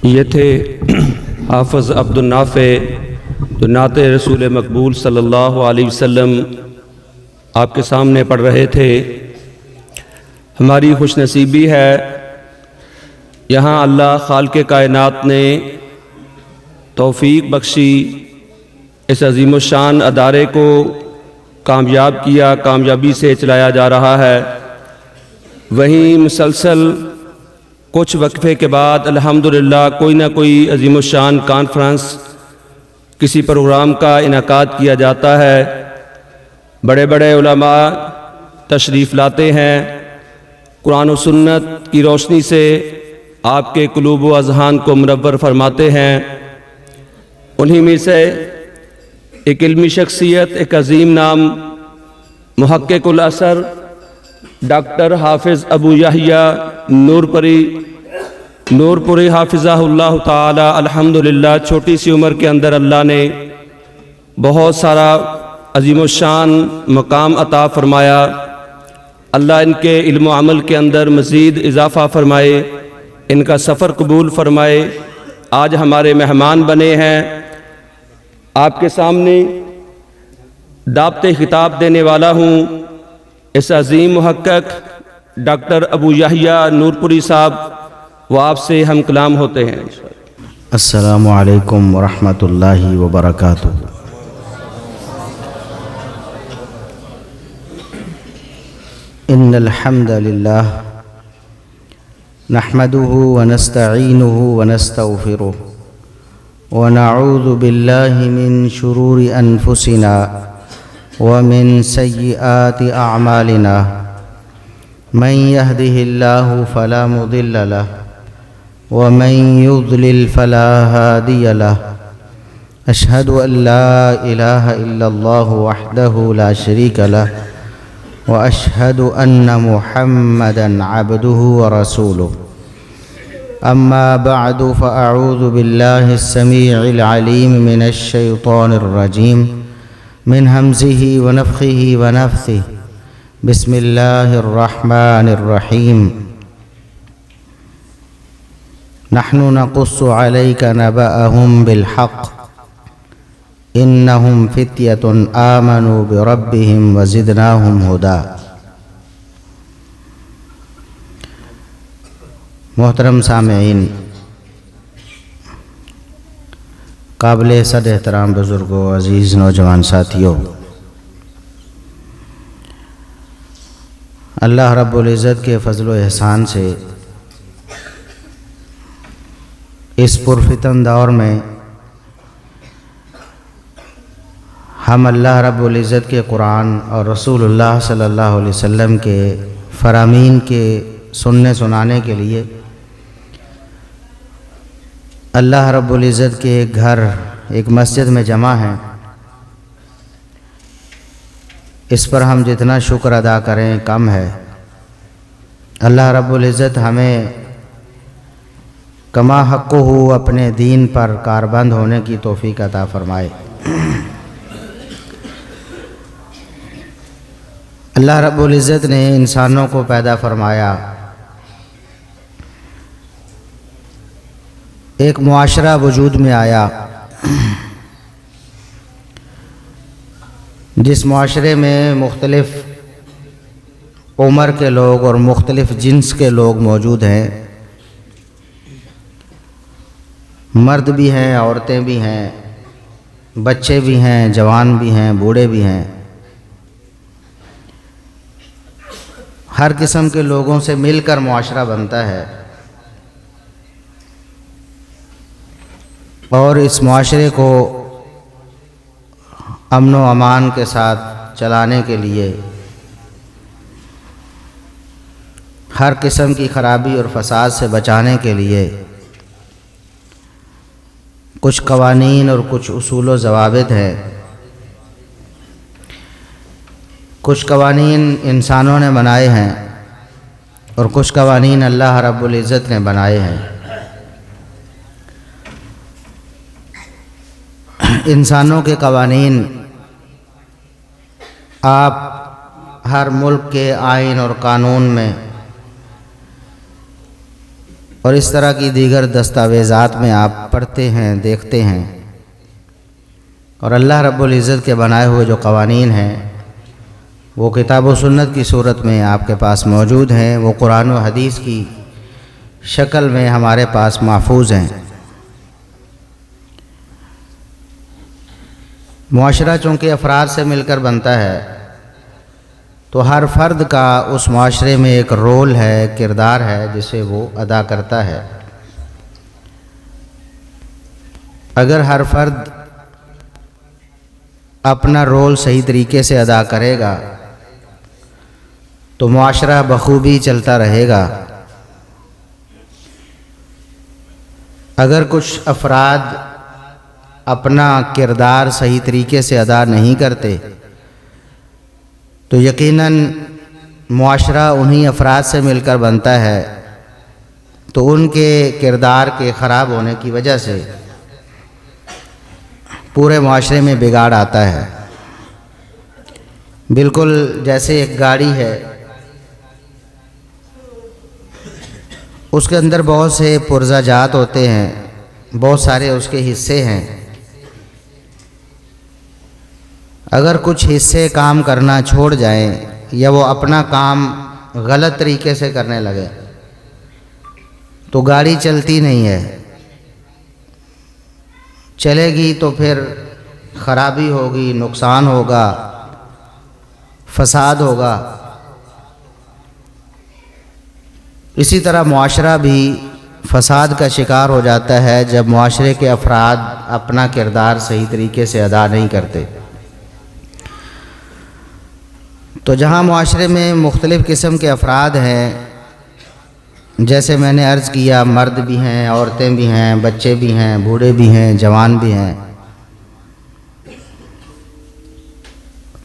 یہ تھے حافظ عبد النافع جو نعت رسول مقبول صلی اللہ علیہ وسلم آپ کے سامنے پڑھ رہے تھے۔ ہماری خوش نصیبی ہے یہاں اللہ خالق کائنات نے توفیق بخشی، اس عظیم الشان ادارے کو کامیاب کیا، کامیابی سے چلایا جا رہا ہے۔ وہیں مسلسل کچھ وقفے کے بعد الحمدللہ کوئی نہ کوئی عظیم الشان کانفرنس، کسی پروگرام کا انعقاد کیا جاتا ہے۔ بڑے بڑے علماء تشریف لاتے ہیں، قرآن و سنت کی روشنی سے آپ کے قلوب و اذہان کو منور فرماتے ہیں۔ انہی میں سے ایک علمی شخصیت، ایک عظیم نام، محقق الاثر ڈاکٹر حافظ ابو یحییٰ نورپوری حافظہ اللہ تعالی الحمدللہ، چھوٹی سی عمر کے اندر اللہ نے بہت سارا عظیم الشان مقام عطا فرمایا۔ اللہ ان کے علم و عمل کے اندر مزید اضافہ فرمائے، ان کا سفر قبول فرمائے۔ آج ہمارے مہمان بنے ہیں۔ آپ کے سامنے دعوت خطاب دینے والا ہوں اس عظیم محقق ڈاکٹر ابو یحییٰ نورپوری صاحب، وہ آپ سے ہم کلام ہوتے ہیں۔ السلام علیکم ورحمۃ اللہ وبرکاتہ۔ ان الحمد للہ نحمده ونستعینه ونستغفره ونعوذ باللہ من شرور انفسنا ومن سیئات اعمالنا، من يهده الله فلا مضل له ومن يضلل فلا هادي له، أشهد أن لا إله إلا الله وحده لا شريك له وأشهد أن محمدًا عبده ورسوله، أما بعد فأعوذ بالله السميع العليم من الشيطان الرجيم من همزه ونفخه ونفثه، بسم الله الرحمن الرحيم، نحن نقص عليك نبأهم بالحق إنهم فتية آمنوا بربهم وزدناهم هدى۔ محترم سامعین، قابل صد احترام بزرگوں، عزیز نوجوان ساتھیوں، اللہ رب العزت کے فضل و احسان سے اس پرفتن دور میں ہم اللہ رب العزت کے قرآن اور رسول اللہ صلی اللہ علیہ وسلم کے فرامین کے سننے سنانے کے لیے اللہ رب العزت کے ایک گھر، ایک مسجد میں جمع ہیں۔ اس پر ہم جتنا شکر ادا کریں کم ہے۔ اللہ رب العزت ہمیں کما حق ہو اپنے دین پر کاربند ہونے کی توفیق عطا فرمائے۔ اللہ رب العزت نے انسانوں کو پیدا فرمایا، ایک معاشرہ وجود میں آیا، جس معاشرے میں مختلف عمر کے لوگ اور مختلف جنس کے لوگ موجود ہیں، مرد بھی ہیں، عورتیں بھی ہیں، بچے بھی ہیں، جوان بھی ہیں، بوڑھے بھی ہیں۔ ہر قسم کے لوگوں سے مل کر معاشرہ بنتا ہے، اور اس معاشرے کو امن و امان کے ساتھ چلانے کے لیے، ہر قسم کی خرابی اور فساد سے بچانے کے لیے کچھ قوانین اور کچھ اصول و ضوابط ہیں۔ کچھ قوانین انسانوں نے بنائے ہیں اور کچھ قوانین اللہ رب العزت نے بنائے ہیں۔ انسانوں کے قوانین آپ ہر ملک کے آئین اور قانون میں اور اس طرح کی دیگر دستاویزات میں آپ پڑھتے ہیں، دیکھتے ہیں، اور اللہ رب العزت کے بنائے ہوئے جو قوانین ہیں وہ کتاب و سنت کی صورت میں آپ کے پاس موجود ہیں، وہ قرآن و حدیث کی شکل میں ہمارے پاس محفوظ ہیں۔ معاشرہ چونکہ افراد سے مل کر بنتا ہے تو ہر فرد کا اس معاشرے میں ایک رول ہے، کردار ہے جسے وہ ادا کرتا ہے۔ اگر ہر فرد اپنا رول صحیح طریقے سے ادا کرے گا تو معاشرہ بخوبی چلتا رہے گا۔ اگر کچھ افراد اپنا کردار صحیح طریقے سے ادا نہیں کرتے تو یقیناً معاشرہ انہی افراد سے مل کر بنتا ہے، تو ان کے کردار کے خراب ہونے کی وجہ سے پورے معاشرے میں بگاڑ آتا ہے۔ بالکل جیسے ایک گاڑی ہے، اس کے اندر بہت سے پرزہ جات ہوتے ہیں، بہت سارے اس کے حصے ہیں۔ اگر کچھ حصے کام کرنا چھوڑ جائیں یا وہ اپنا کام غلط طریقے سے کرنے لگے تو گاڑی چلتی نہیں ہے، چلے گی تو پھر خرابی ہوگی، نقصان ہوگا، فساد ہوگا۔ اسی طرح معاشرہ بھی فساد کا شکار ہو جاتا ہے جب معاشرے کے افراد اپنا کردار صحیح طریقے سے ادا نہیں کرتے۔ تو جہاں معاشرے میں مختلف قسم کے افراد ہیں، جیسے میں نے عرض کیا، مرد بھی ہیں، عورتیں بھی ہیں، بچے بھی ہیں، بوڑھے بھی ہیں، جوان بھی ہیں،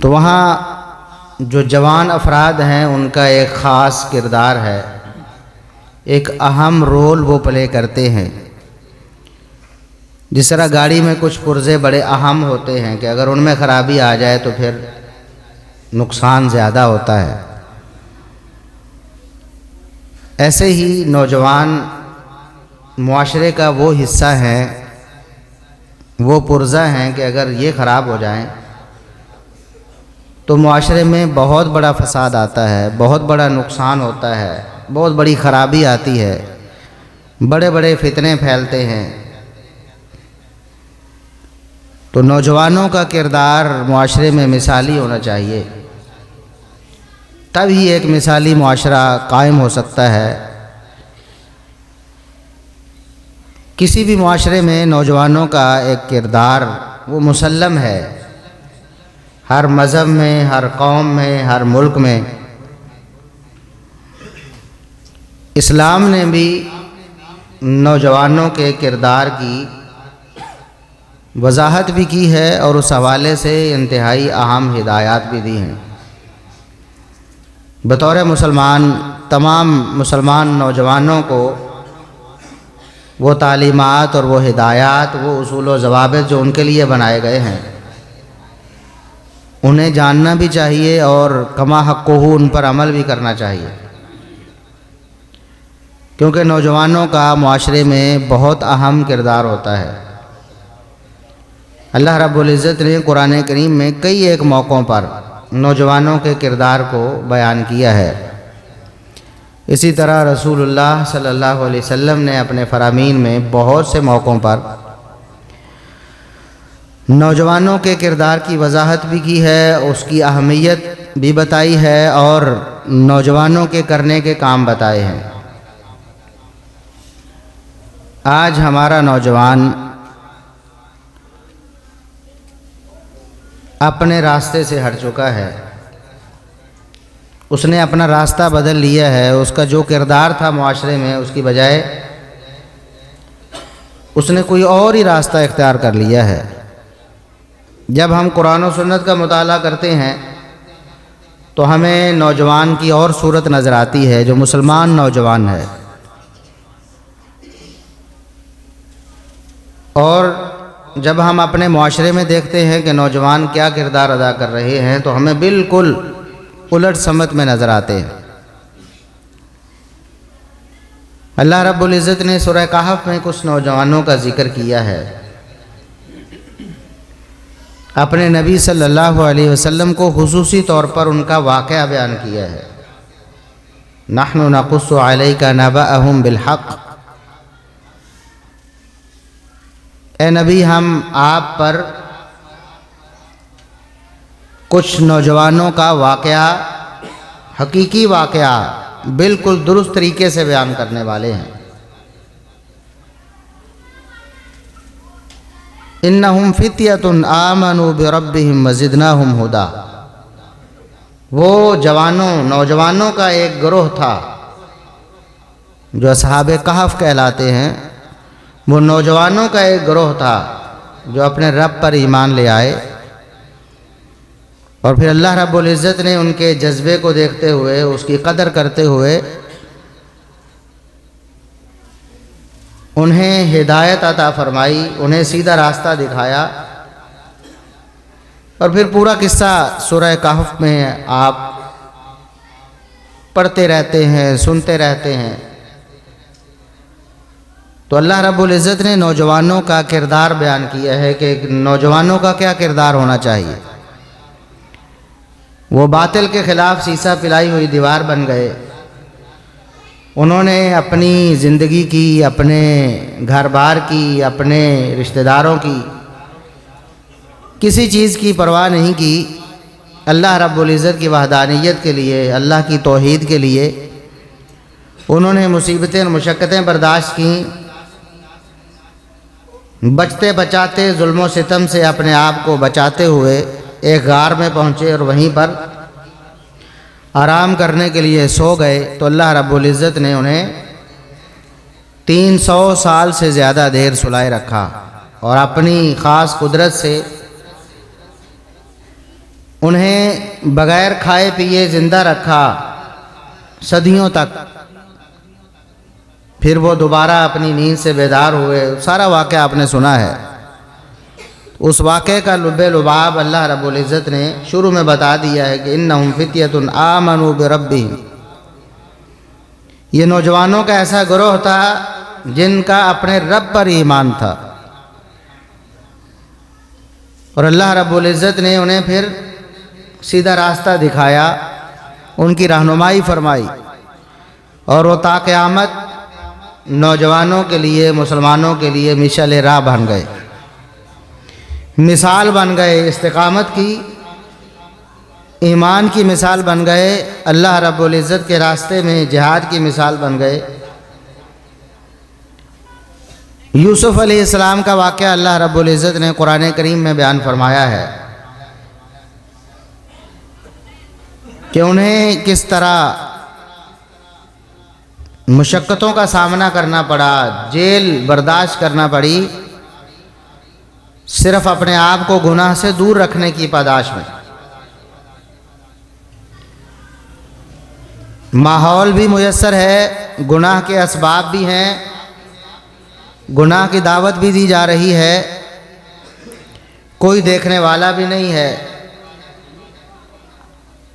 تو وہاں جو جوان افراد ہیں ان کا ایک خاص کردار ہے، ایک اہم رول وہ پلے کرتے ہیں۔ جس طرح گاڑی میں کچھ پرزے بڑے اہم ہوتے ہیں کہ اگر ان میں خرابی آ جائے تو پھر نقصان زیادہ ہوتا ہے، ایسے ہی نوجوان معاشرے کا وہ حصہ ہیں، وہ پرزہ ہیں کہ اگر یہ خراب ہو جائیں تو معاشرے میں بہت بڑا فساد آتا ہے، بہت بڑا نقصان ہوتا ہے، بہت بڑی خرابی آتی ہے، بڑے بڑے فتنے پھیلتے ہیں۔ تو نوجوانوں کا کردار معاشرے میں مثالی ہونا چاہیے، تب ہی ایک مثالی معاشرہ قائم ہو سکتا ہے۔ کسی بھی معاشرے میں نوجوانوں کا ایک کردار وہ مسلم ہے، ہر مذہب میں، ہر قوم میں، ہر ملک میں۔ اسلام نے بھی نوجوانوں کے کردار کی وضاحت بھی کی ہے اور اس حوالے سے انتہائی اہم ہدایات بھی دی ہیں۔ بطور مسلمان تمام مسلمان نوجوانوں کو وہ تعلیمات اور وہ ہدایات، وہ اصول و ضوابط جو ان کے لیے بنائے گئے ہیں انہیں جاننا بھی چاہیے اور کما حق ہو ان پر عمل بھی کرنا چاہیے، کیونکہ نوجوانوں کا معاشرے میں بہت اہم کردار ہوتا ہے۔ اللہ رب العزت نے قرآن کریم میں کئی ایک موقعوں پر نوجوانوں کے کردار کو بیان کیا ہے۔ اسی طرح رسول اللہ صلی اللہ علیہ وسلم نے اپنے فرامین میں بہت سے موقعوں پر نوجوانوں کے کردار کی وضاحت بھی کی ہے، اس کی اہمیت بھی بتائی ہے اور نوجوانوں کے کرنے کے کام بتائے ہیں۔ آج ہمارا نوجوان اپنے راستے سے ہٹ چکا ہے، اس نے اپنا راستہ بدل لیا ہے، اس کا جو کردار تھا معاشرے میں اس کی بجائے اس نے کوئی اور ہی راستہ اختیار کر لیا ہے۔ جب ہم قرآن و سنت کا مطالعہ کرتے ہیں تو ہمیں نوجوان کی اور صورت نظر آتی ہے جو مسلمان نوجوان ہے، اور جب ہم اپنے معاشرے میں دیکھتے ہیں کہ نوجوان کیا کردار ادا کر رہے ہیں تو ہمیں بالکل الٹ سمت میں نظر آتے ہیں۔ اللہ رب العزت نے سورہ کہف میں کچھ نوجوانوں کا ذکر کیا ہے، اپنے نبی صلی اللہ علیہ وسلم کو خصوصی طور پر ان کا واقعہ بیان کیا ہے۔ نحن نقص علیک نبأہم بالحق، اے نبی ہم آپ پر کچھ نوجوانوں کا واقعہ، حقیقی واقعہ بالکل درست طریقے سے بیان کرنے والے ہیں۔ انہم فتیۃ آمنوا بربہم وزدناہم ہدی، وہ نوجوانوں کا ایک گروہ تھا جو اصحاب کہف کہلاتے ہیں۔ وہ نوجوانوں کا ایک گروہ تھا جو اپنے رب پر ایمان لے آئے، اور پھر اللہ رب العزت نے ان کے جذبے کو دیکھتے ہوئے، اس کی قدر کرتے ہوئے انہیں ہدایت عطا فرمائی، انہیں سیدھا راستہ دکھایا۔ اور پھر پورا قصہ سورہ کہف میں آپ پڑھتے رہتے ہیں، سنتے رہتے ہیں۔ تو اللہ رب العزت نے نوجوانوں کا کردار بیان کیا ہے کہ نوجوانوں کا کیا کردار ہونا چاہیے۔ وہ باطل کے خلاف سیسا پلائی ہوئی دیوار بن گئے۔ انہوں نے اپنی زندگی کی، اپنے گھر بار کی، اپنے رشتہ داروں کی، کسی چیز کی پرواہ نہیں کی۔ اللہ رب العزت کی وحدانیت کے لیے، اللہ کی توحید کے لیے انہوں نے مصیبتیں اور مشقتیں برداشت کیں، بچتے بچاتے ظلم و ستم سے اپنے آپ کو بچاتے ہوئے ایک غار میں پہنچے اور وہیں پر آرام کرنے کے لیے سو گئے۔ تو اللہ رب العزت نے انہیں 300 سال سے زیادہ دیر سلائے رکھا، اور اپنی خاص قدرت سے انہیں بغیر کھائے پیے زندہ رکھا صدیوں تک۔ پھر وہ دوبارہ اپنی نیند سے بیدار ہوئے۔ سارا واقعہ آپ نے سنا ہے۔ اس واقعے کا لب لباب اللہ رب العزت نے شروع میں بتا دیا ہے کہ انہم فتیۃ آمنوا بربہم، یہ نوجوانوں کا ایسا گروہ تھا جن کا اپنے رب پر ایمان تھا، اور اللہ رب العزت نے انہیں پھر سیدھا راستہ دکھایا، ان کی رہنمائی فرمائی، اور وہ تا قیامت نوجوانوں کے لیے، مسلمانوں کے لیے مشعل راہ بن گئے، مثال بن گئے استقامت کی، ایمان کی مثال بن گئے، اللہ رب العزت کے راستے میں جہاد کی مثال بن گئے۔ یوسف علیہ السلام کا واقعہ اللہ رب العزت نے قرآن کریم میں بیان فرمایا ہے کہ انہیں کس طرح مشقتوں کا سامنا کرنا پڑا، جیل برداشت کرنا پڑی، صرف اپنے آپ کو گناہ سے دور رکھنے کی پاداش میں۔ ماحول بھی میسر ہے، گناہ کے اسباب بھی ہیں، گناہ کی دعوت بھی دی جا رہی ہے، کوئی دیکھنے والا بھی نہیں ہے،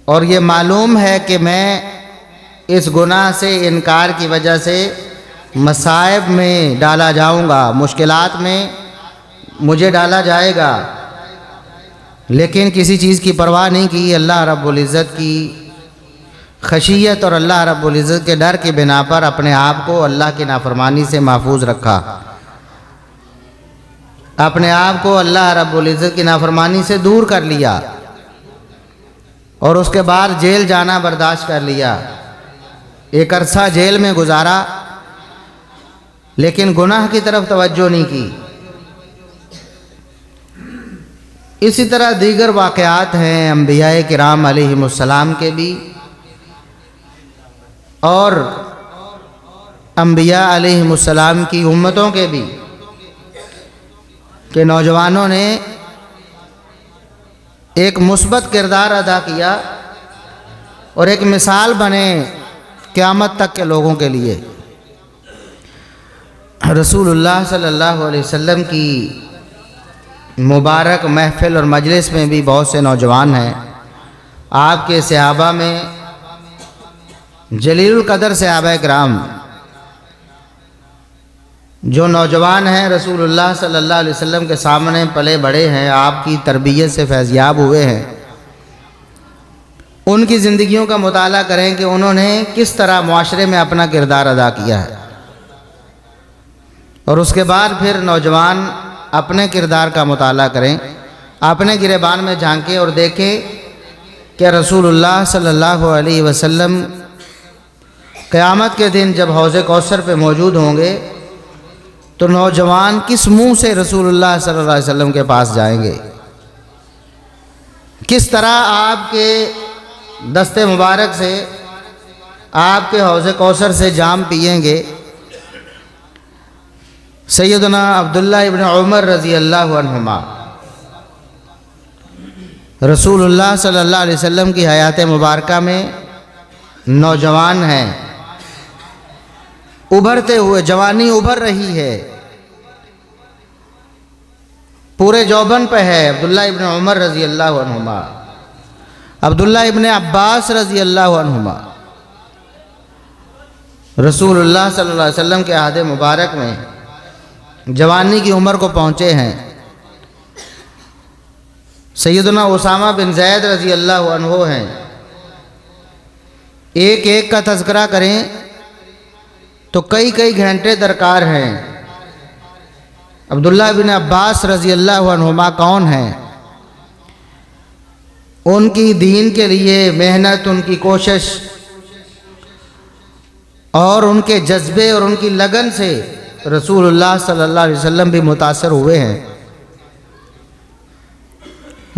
اور یہ معلوم ہے کہ میں اس گناہ سے انکار کی وجہ سے مصائب میں ڈالا جاؤں گا، مشکلات میں مجھے ڈالا جائے گا، لیکن کسی چیز کی پرواہ نہیں کی۔ اللہ رب العزت کی خشیت اور اللہ رب العزت کے ڈر کی بنا پر اپنے آپ کو اللہ کی نافرمانی سے محفوظ رکھا، اپنے آپ کو اللہ رب العزت کی نافرمانی سے دور کر لیا، اور اس کے بعد جیل جانا برداشت کر لیا، ایک عرصہ جیل میں گزارا، لیکن گناہ کی طرف توجہ نہیں کی۔ اسی طرح دیگر واقعات ہیں انبیاء کرام علیہم السلام کے بھی، اور انبیاء علیہم السلام کی امتوں کے بھی، کہ نوجوانوں نے ایک مثبت کردار ادا کیا اور ایک مثال بنے قیامت تک کے لوگوں کے لیے۔ رسول اللہ صلی اللہ علیہ وسلم کی مبارک محفل اور مجلس میں بھی بہت سے نوجوان ہیں۔ آپ کے صحابہ میں جلیل القدر صحابہ کرام جو نوجوان ہیں رسول اللہ صلی اللہ علیہ وسلم کے سامنے پلے بڑے ہیں، آپ کی تربیت سے فیضیاب ہوئے ہیں، ان کی زندگیوں کا مطالعہ کریں کہ انہوں نے کس طرح معاشرے میں اپنا کردار ادا کیا ہے، اور اس کے بعد پھر نوجوان اپنے کردار کا مطالعہ کریں، اپنے گریبان میں جھانکیں اور دیکھیں کہ رسول اللہ صلی اللہ علیہ وسلم قیامت کے دن جب حوض کوثر پہ موجود ہوں گے تو نوجوان کس منہ سے رسول اللہ صلی اللہ علیہ وسلم کے پاس جائیں گے، کس طرح آپ کے دست مبارک سے آپ کے حوض کوثر سے جام پئیں گے۔ سیدنا عبداللہ ابن عمر رضی اللہ عنہما رسول اللہ صلی اللہ علیہ وسلم کی حیات مبارکہ میں نوجوان ہیں، ابھرتے ہوئے، جوانی ابھر رہی ہے، پورے جوبن پہ ہے عبداللہ ابن عمر رضی اللہ عنہما، عبداللہ ابن عباس رضی اللہ عنہما رسول اللہ صلی اللہ علیہ وسلم کے عہد مبارک میں جوانی کی عمر کو پہنچے ہیں۔ سیدنا اسامہ بن زید رضی اللہ عنہ ہیں، ایک ایک کا تذکرہ کریں تو کئی گھنٹے درکار ہیں۔ عبداللہ بن عباس رضی اللہ عنہما کون ہیں؟ ان کی دین کے لیے محنت، ان کی کوشش اور ان کے جذبے اور ان کی لگن سے رسول اللہ صلی اللہ علیہ وسلم بھی متاثر ہوئے ہیں۔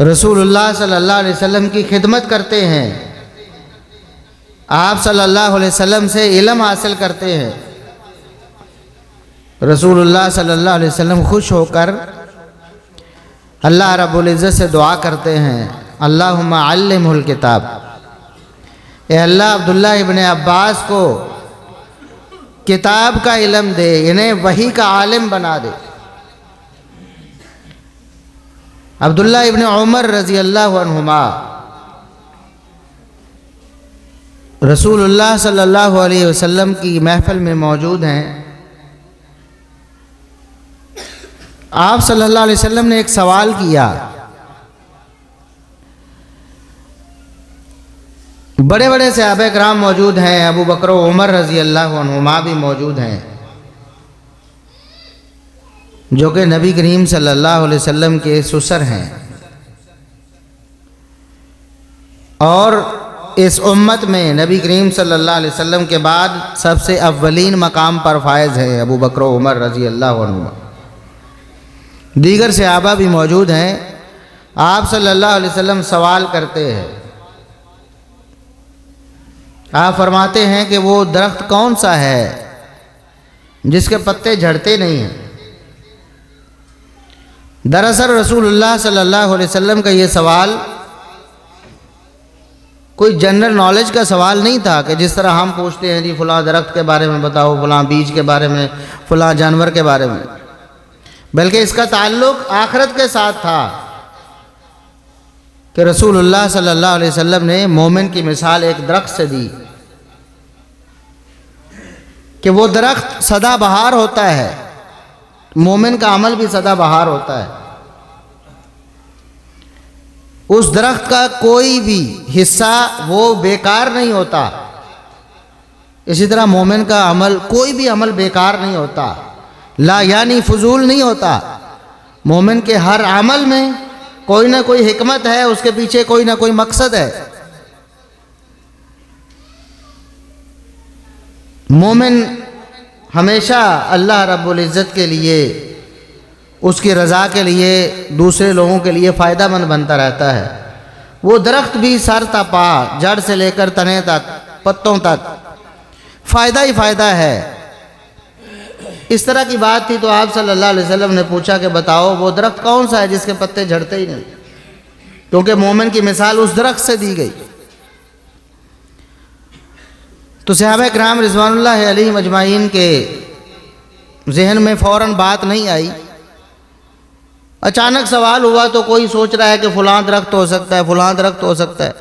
رسول اللہ صلی اللہ علیہ وسلم کی خدمت کرتے ہیں، آپ صلی اللہ علیہ وسلم سے علم حاصل کرتے ہیں۔ رسول اللہ صلی اللہ علیہ وسلم خوش ہو کر اللہ رب العزت سے دعا کرتے ہیں، اللہم علمہ الکتاب، اے اللہ عبداللہ ابن عباس کو کتاب کا علم دے، انہیں وحی کا عالم بنا دے۔ عبداللہ ابن عمر رضی اللہ عنہما رسول اللہ صلی اللہ علیہ وسلم کی محفل میں موجود ہیں۔ آپ صلی اللہ علیہ وسلم نے ایک سوال کیا، بڑے بڑے صحابہ کرام موجود ہیں، ابو بکر و عمر رضی اللہ عنہما بھی موجود ہیں، جو کہ نبی کریم صلی اللہ علیہ وسلم کے سسر ہیں اور اس امت میں نبی کریم صلی اللہ علیہ وسلم کے بعد سب سے اولین مقام پر فائز ہیں ابو بکر و عمر رضی اللہ عنہما۔ دیگر صحابہ بھی موجود ہیں۔ آپ صلی اللہ علیہ وسلم سوال کرتے ہیں، آپ فرماتے ہیں کہ وہ درخت کون سا ہے جس کے پتے جھڑتے نہیں ہیں؟ دراصل رسول اللہ صلی اللہ علیہ وسلم کا یہ سوال کوئی جنرل نالج کا سوال نہیں تھا کہ جس طرح ہم پوچھتے ہیں جی فلاں درخت کے بارے میں بتاؤ، فلاں بیج کے بارے میں، فلاں جانور کے بارے میں، بلکہ اس کا تعلق آخرت کے ساتھ تھا کہ رسول اللہ صلی اللہ علیہ وسلم نے مومن کی مثال ایک درخت سے دی کہ وہ درخت سدا بہار ہوتا ہے، مومن کا عمل بھی سدا بہار ہوتا ہے، اس درخت کا کوئی بھی حصہ وہ بیکار نہیں ہوتا، اسی طرح مومن کا عمل، کوئی بھی عمل بیکار نہیں ہوتا، لا یعنی فضول نہیں ہوتا۔ مومن کے ہر عمل میں کوئی نہ کوئی حکمت ہے، اس کے پیچھے کوئی نہ کوئی مقصد ہے۔ مومن ہمیشہ اللہ رب العزت کے لیے، اس کی رضا کے لیے، دوسرے لوگوں کے لیے فائدہ مند بنتا رہتا ہے۔ وہ درخت بھی سر تا پا، جڑ سے لے کر تنے تک، پتوں تک فائدہ ہی فائدہ ہے۔ اس طرح کی بات تھی تو آپ صلی اللہ علیہ وسلم نے پوچھا کہ بتاؤ وہ درخت کون سا ہے جس کے پتے جھڑتے ہی نہیں، کیونکہ مومن کی مثال اس درخت سے دی گئی۔ تو صحابہ کرام رضوان اللہ علیہم اجمعین کے ذہن میں فوراً بات نہیں آئی، اچانک سوال ہوا تو کوئی سوچ رہا ہے کہ فلاں درخت ہو سکتا ہے، فلاں درخت ہو سکتا ہے،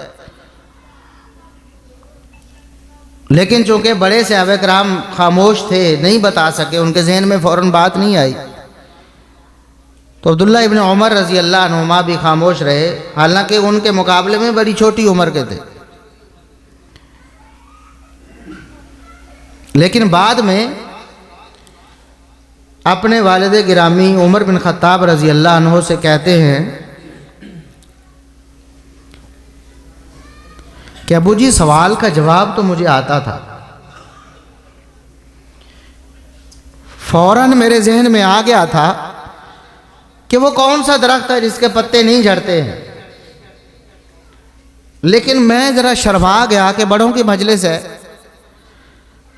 لیکن چونکہ بڑے صحابہ کرام خاموش تھے، نہیں بتا سکے، ان کے ذہن میں فوراً بات نہیں آئی، تو عبداللہ ابن عمر رضی اللہ عنہما بھی خاموش رہے، حالانکہ ان کے مقابلے میں بڑی چھوٹی عمر کے تھے۔ لیکن بعد میں اپنے والد گرامی عمر بن خطاب رضی اللہ عنہ سے کہتے ہیں کہ ابو جی سوال کا جواب تو مجھے آتا تھا، فوراً میرے ذہن میں آ گیا تھا کہ وہ کون سا درخت ہے جس کے پتے نہیں جھڑتے ہیں، لیکن میں ذرا شرما گیا کہ بڑوں کی مجلس ہے،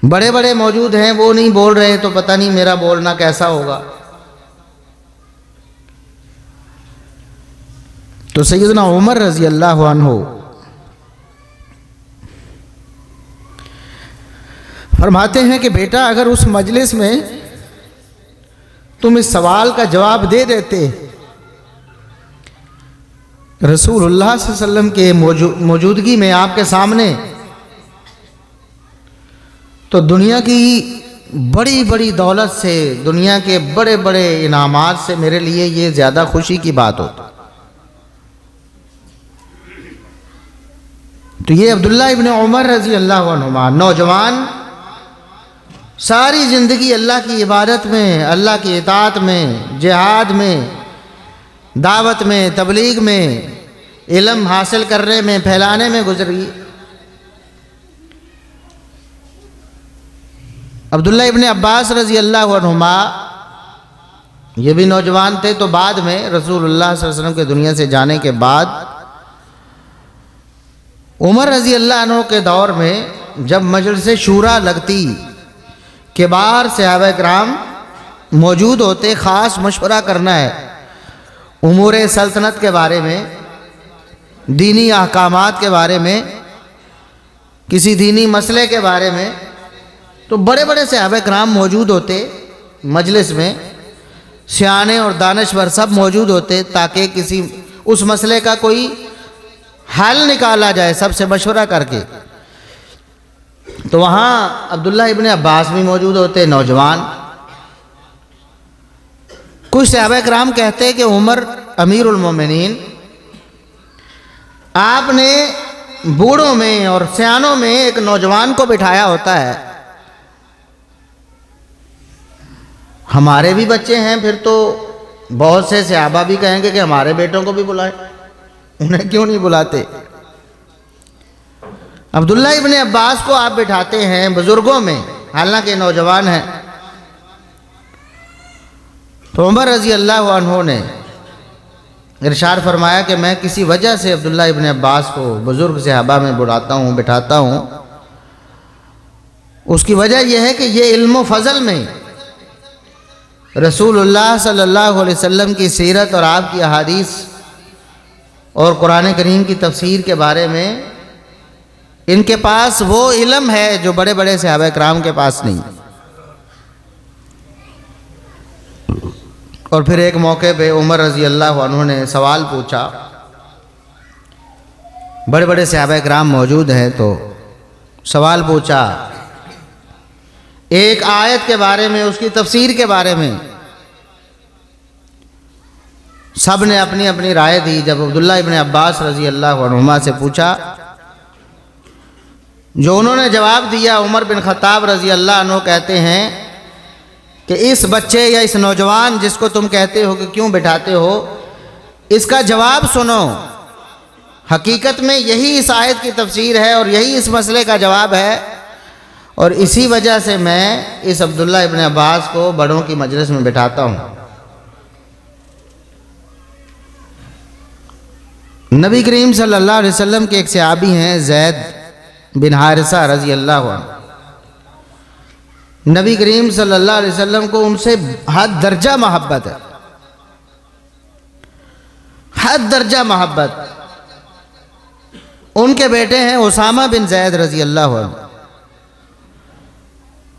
بڑے بڑے موجود ہیں، وہ نہیں بول رہے تو پتہ نہیں میرا بولنا کیسا ہوگا۔ تو سیدنا عمر رضی اللہ عنہ فرماتے ہیں کہ بیٹا اگر اس مجلس میں تم اس سوال کا جواب دے دیتے، رسول اللہ صلی اللہ علیہ وسلم کے موجودگی میں آپ کے سامنے، تو دنیا کی بڑی بڑی دولت سے، دنیا کے بڑے بڑے انعامات سے میرے لیے یہ زیادہ خوشی کی بات ہوتی۔ تو یہ عبداللہ ابن عمر رضی اللہ عنہما، نوجوان، ساری زندگی اللہ کی عبادت میں، اللہ کی اطاعت میں، جہاد میں، دعوت میں، تبلیغ میں، علم حاصل کرنے میں، پھیلانے میں گزری۔ عبداللہ ابن عباس رضی اللہ عنہما یہ بھی نوجوان تھے، تو بعد میں رسول اللہ صلی اللہ علیہ وسلم کے دنیا سے جانے کے بعد عمر رضی اللہ عنہ کے دور میں جب مجلس شورا لگتی، کبار صحابہ کرام موجود ہوتے، خاص مشورہ کرنا ہے امور سلطنت کے بارے میں، دینی احکامات کے بارے میں، کسی دینی مسئلے کے بارے میں، تو بڑے بڑے صحابہ کرام موجود ہوتے مجلس میں، سیانے اور دانشور سب موجود ہوتے، تاکہ کسی اس مسئلے کا کوئی حل نکالا جائے سب سے مشورہ کر کے۔ تو وہاں عبداللہ ابن عباس بھی موجود ہوتے، نوجوان۔ کچھ صحابہ کرام کہتے کہ عمر امیر المومنین، آپ نے بوڑھوں میں اور سیانوں میں ایک نوجوان کو بٹھایا ہوتا ہے، ہمارے بھی بچے ہیں، پھر تو بہت سے صحابہ بھی کہیں گے کہ ہمارے بیٹوں کو بھی بلائیں، انہیں کیوں نہیں بلاتے؟ عبداللہ ابن عباس کو آپ بٹھاتے ہیں بزرگوں میں، حالانکہ نوجوان ہیں۔ تو عمر رضی اللہ عنہ نے ارشاد فرمایا کہ میں کسی وجہ سے عبداللہ ابن عباس کو بزرگ صحابہ میں بلاتا ہوں، بٹھاتا ہوں، اس کی وجہ یہ ہے کہ یہ علم و فضل میں رسول اللہ صلی اللہ علیہ وسلم کی سیرت اور آپ کی احادیث اور قرآن کریم کی تفسیر کے بارے میں ان کے پاس وہ علم ہے جو بڑے بڑے صحابہ کرام کے پاس نہیں۔ اور پھر ایک موقع پہ عمر رضی اللہ عنہ نے سوال پوچھا، بڑے بڑے صحابہ کرام موجود ہیں، تو سوال پوچھا ایک آیت کے بارے میں، اس کی تفسیر کے بارے میں۔ سب نے اپنی اپنی رائے دی۔ جب عبداللہ ابن عباس رضی اللہ عنہما سے پوچھا، جو انہوں نے جواب دیا، عمر بن خطاب رضی اللہ عنہ کہتے ہیں کہ اس بچے یا اس نوجوان جس کو تم کہتے ہو کہ کیوں بٹھاتے ہو، اس کا جواب سنو، حقیقت میں یہی اس آیت کی تفسیر ہے اور یہی اس مسئلے کا جواب ہے، اور اسی وجہ سے میں اس عبداللہ ابن عباس کو بڑوں کی مجلس میں بٹھاتا ہوں۔ نبی کریم صلی اللہ علیہ وسلم کے ایک صحابی ہیں زید بن حارثہ رضی اللہ عنہ، نبی کریم صلی اللہ علیہ وسلم کو ان سے حد درجہ محبت ہے، حد درجہ محبت۔ ان کے بیٹے ہیں اسامہ بن زید رضی اللہ عنہ،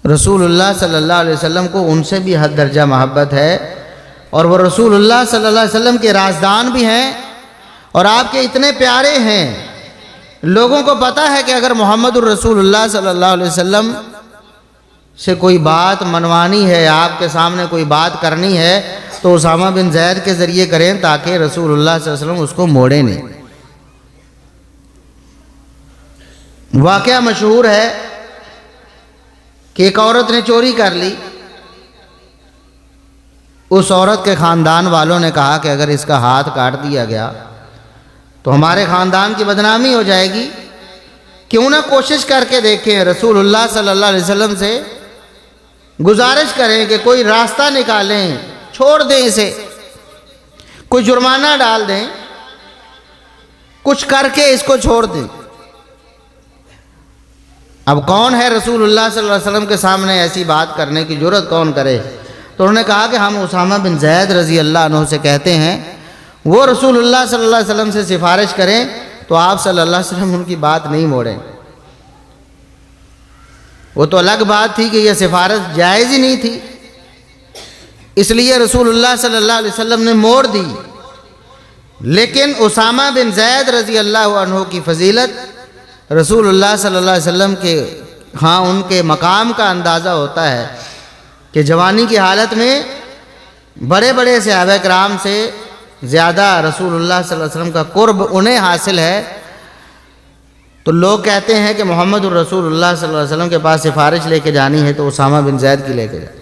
رسول اللہ صلی اللہ علیہ وسلم کو ان سے بھی حد درجہ محبت ہے، اور وہ رسول اللہ صلی اللہ علیہ وسلم کے رازدان بھی ہیں، اور آپ کے اتنے پیارے ہیں لوگوں کو پتہ ہے کہ اگر محمد الرسول اللہ صلی اللہ علیہ وسلم سے کوئی بات منوانی ہے، آپ کے سامنے کوئی بات کرنی ہے تو اسامہ بن زید کے ذریعے کریں تاکہ رسول اللہ صلی اللہ علیہ وسلم اس کو موڑے نہیں۔ واقعہ مشہور ہے کہ ایک عورت نے چوری کر لی۔ اس عورت کے خاندان والوں نے کہا کہ اگر اس کا ہاتھ کاٹ دیا گیا تو ہمارے خاندان کی بدنامی ہو جائے گی، کیوں نہ کوشش کر کے دیکھیں، رسول اللہ صلی اللہ علیہ وسلم سے گزارش کریں کہ کوئی راستہ نکالیں، چھوڑ دیں اسے، کوئی جرمانہ ڈال دیں، کچھ کر کے اس کو چھوڑ دیں۔ اب کون ہے رسول اللہ صلی اللہ علیہ وسلم کے سامنے ایسی بات کرنے کی جرت کون کرے؟ تو انہوں نے کہا کہ ہم اسامہ بن زید رضی اللہ عنہ سے کہتے ہیں وہ رسول اللہ صلی اللہ علیہ وسلم سے سفارش کریں تو آپ صلی اللہ علیہ وسلم ان کی بات نہیں موڑیں۔ وہ تو الگ بات تھی کہ یہ سفارش جائز ہی نہیں تھی، اس لیے رسول اللہ صلی اللہ علیہ وسلم نے موڑ دی۔ لیکن اسامہ بن زید رضی اللہ عنہ کی فضیلت رسول اللہ صلی اللہ علیہ وسلم کے ہاں ان کے مقام کا اندازہ ہوتا ہے کہ جوانی کی حالت میں بڑے بڑے صحابہ کرام سے زیادہ رسول اللہ صلی اللہ علیہ وسلم کا قرب انہیں حاصل ہے۔ تو لوگ کہتے ہیں کہ محمد الرسول اللہ صلی اللہ علیہ وسلم کے پاس سفارش لے کے جانی ہے تو اسامہ بن زید کی لے کے جائیں۔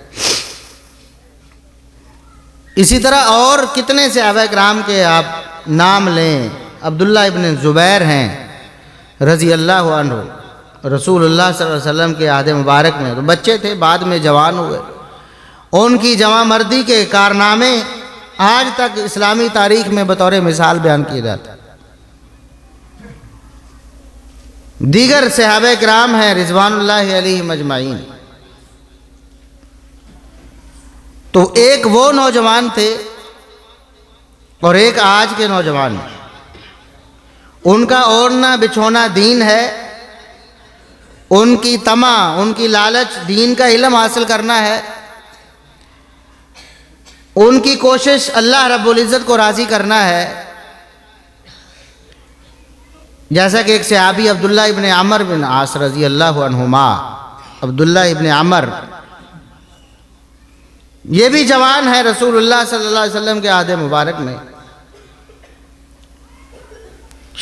اسی طرح اور کتنے صحابہ کرام کے آپ نام لیں، عبداللہ ابن زبیر ہیں رضی اللہ عنہ، رسول اللہ صلی اللہ علیہ وسلم کے عہد مبارک میں تو بچے تھے، بعد میں جوان ہوئے، ان کی جوان مردی کے کارنامے آج تک اسلامی تاریخ میں بطور مثال بیان کیے جاتے ہیں۔ دیگر صحابہ کرام ہیں رضوان اللہ علیہم اجمعین۔ تو ایک وہ نوجوان تھے اور ایک آج کے نوجوان، ان کا اوڑھنا بچھونا دین ہے، ان کی طمع، ان کی لالچ دین کا علم حاصل کرنا ہے، ان کی کوشش اللہ رب العزت کو راضی کرنا ہے۔ جیسا کہ ایک صحابی عبداللہ ابن عمر بن عاص رضی اللہ عنہما، عبداللہ ابن عمر، یہ بھی جوان ہے رسول اللہ صلی اللہ علیہ وسلم کے عہد مبارک میں،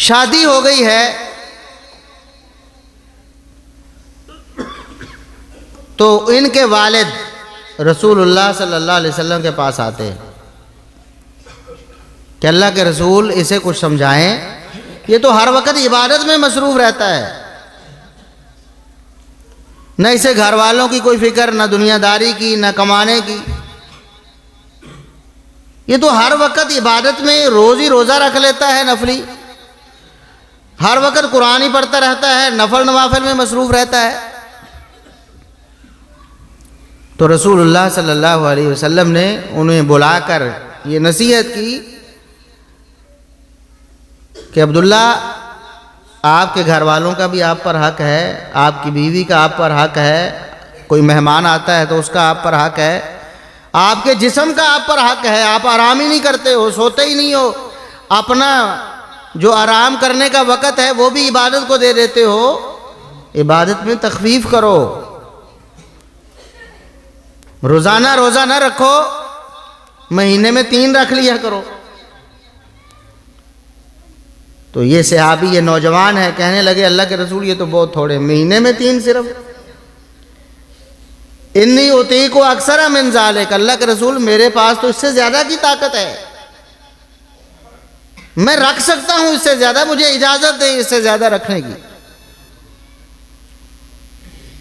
شادی ہو گئی ہے تو ان کے والد رسول اللہ صلی اللہ علیہ وسلم کے پاس آتے ہیں کہ اللہ کے رسول اسے کچھ سمجھائیں، یہ تو ہر وقت عبادت میں مصروف رہتا ہے، نہ اسے گھر والوں کی کوئی فکر، نہ دنیا داری کی، نہ کمانے کی، یہ تو ہر وقت عبادت میں روز ہی روزہ رکھ لیتا ہے نفلی، ہر وقت قرآن ہی پڑھتا رہتا ہے، نفل نوافل میں مصروف رہتا ہے۔ تو رسول اللہ صلی اللہ علیہ وسلم نے انہیں بلا کر یہ نصیحت کی کہ عبداللہ، آپ کے گھر والوں کا بھی آپ پر حق ہے، آپ کی بیوی کا آپ پر حق ہے، کوئی مہمان آتا ہے تو اس کا آپ پر حق ہے، آپ کے جسم کا آپ پر حق ہے، آپ آرام ہی نہیں کرتے ہو، سوتے ہی نہیں ہو، اپنا جو آرام کرنے کا وقت ہے وہ بھی عبادت کو دے دیتے ہو، عبادت میں تخفیف کرو، روزانہ روزہ نہ رکھو، مہینے میں 3 رکھ لیا کرو۔ تو یہ صحابی، یہ نوجوان ہے، کہنے لگے اللہ کے رسول یہ تو بہت تھوڑے، مہینے میں 3 صرف، انی اطیق اکثر من ذالک، اللہ کے رسول میرے پاس تو اس سے زیادہ کی طاقت ہے، میں رکھ سکتا ہوں اس سے زیادہ، مجھے اجازت دیں اس سے زیادہ رکھنے کی۔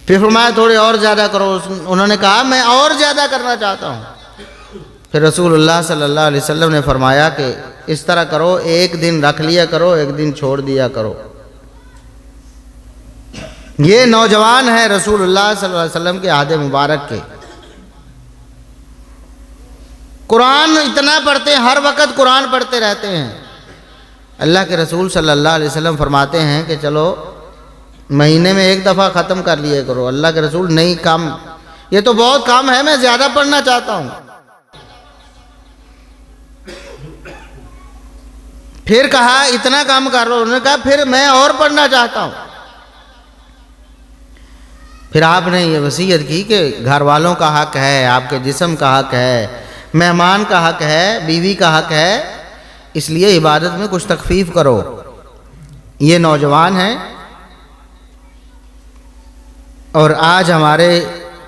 پھر فرمایا تھوڑے اور زیادہ کرو، انہوں نے کہا میں اور زیادہ کرنا چاہتا ہوں۔ پھر رسول اللہ صلی اللہ علیہ وسلم نے فرمایا کہ اس طرح کرو، 1 دن رکھ لیا کرو، 1 دن چھوڑ دیا کرو۔ یہ نوجوان ہے رسول اللہ صلی اللہ علیہ وسلم کے عہد مبارک کے، قرآن اتنا پڑھتے ہیں، ہر وقت قرآن پڑھتے رہتے ہیں۔ اللہ کے رسول صلی اللہ علیہ وسلم فرماتے ہیں کہ چلو مہینے میں 1 دفعہ ختم کر لیے کرو۔ اللہ کے رسول نہیں، کم، یہ تو بہت کم ہے، میں زیادہ پڑھنا چاہتا ہوں۔ پھر کہا اتنا کام کر لو، انہوں نے کہا پھر میں اور پڑھنا چاہتا ہوں۔ پھر آپ نے یہ وصیت کی کہ گھر والوں کا حق ہے، آپ کے جسم کا حق ہے، مہمان کا حق ہے، بیوی کا حق ہے، اس لیے عبادت میں کچھ تخفیف کرو۔ یہ نوجوان ہیں اور آج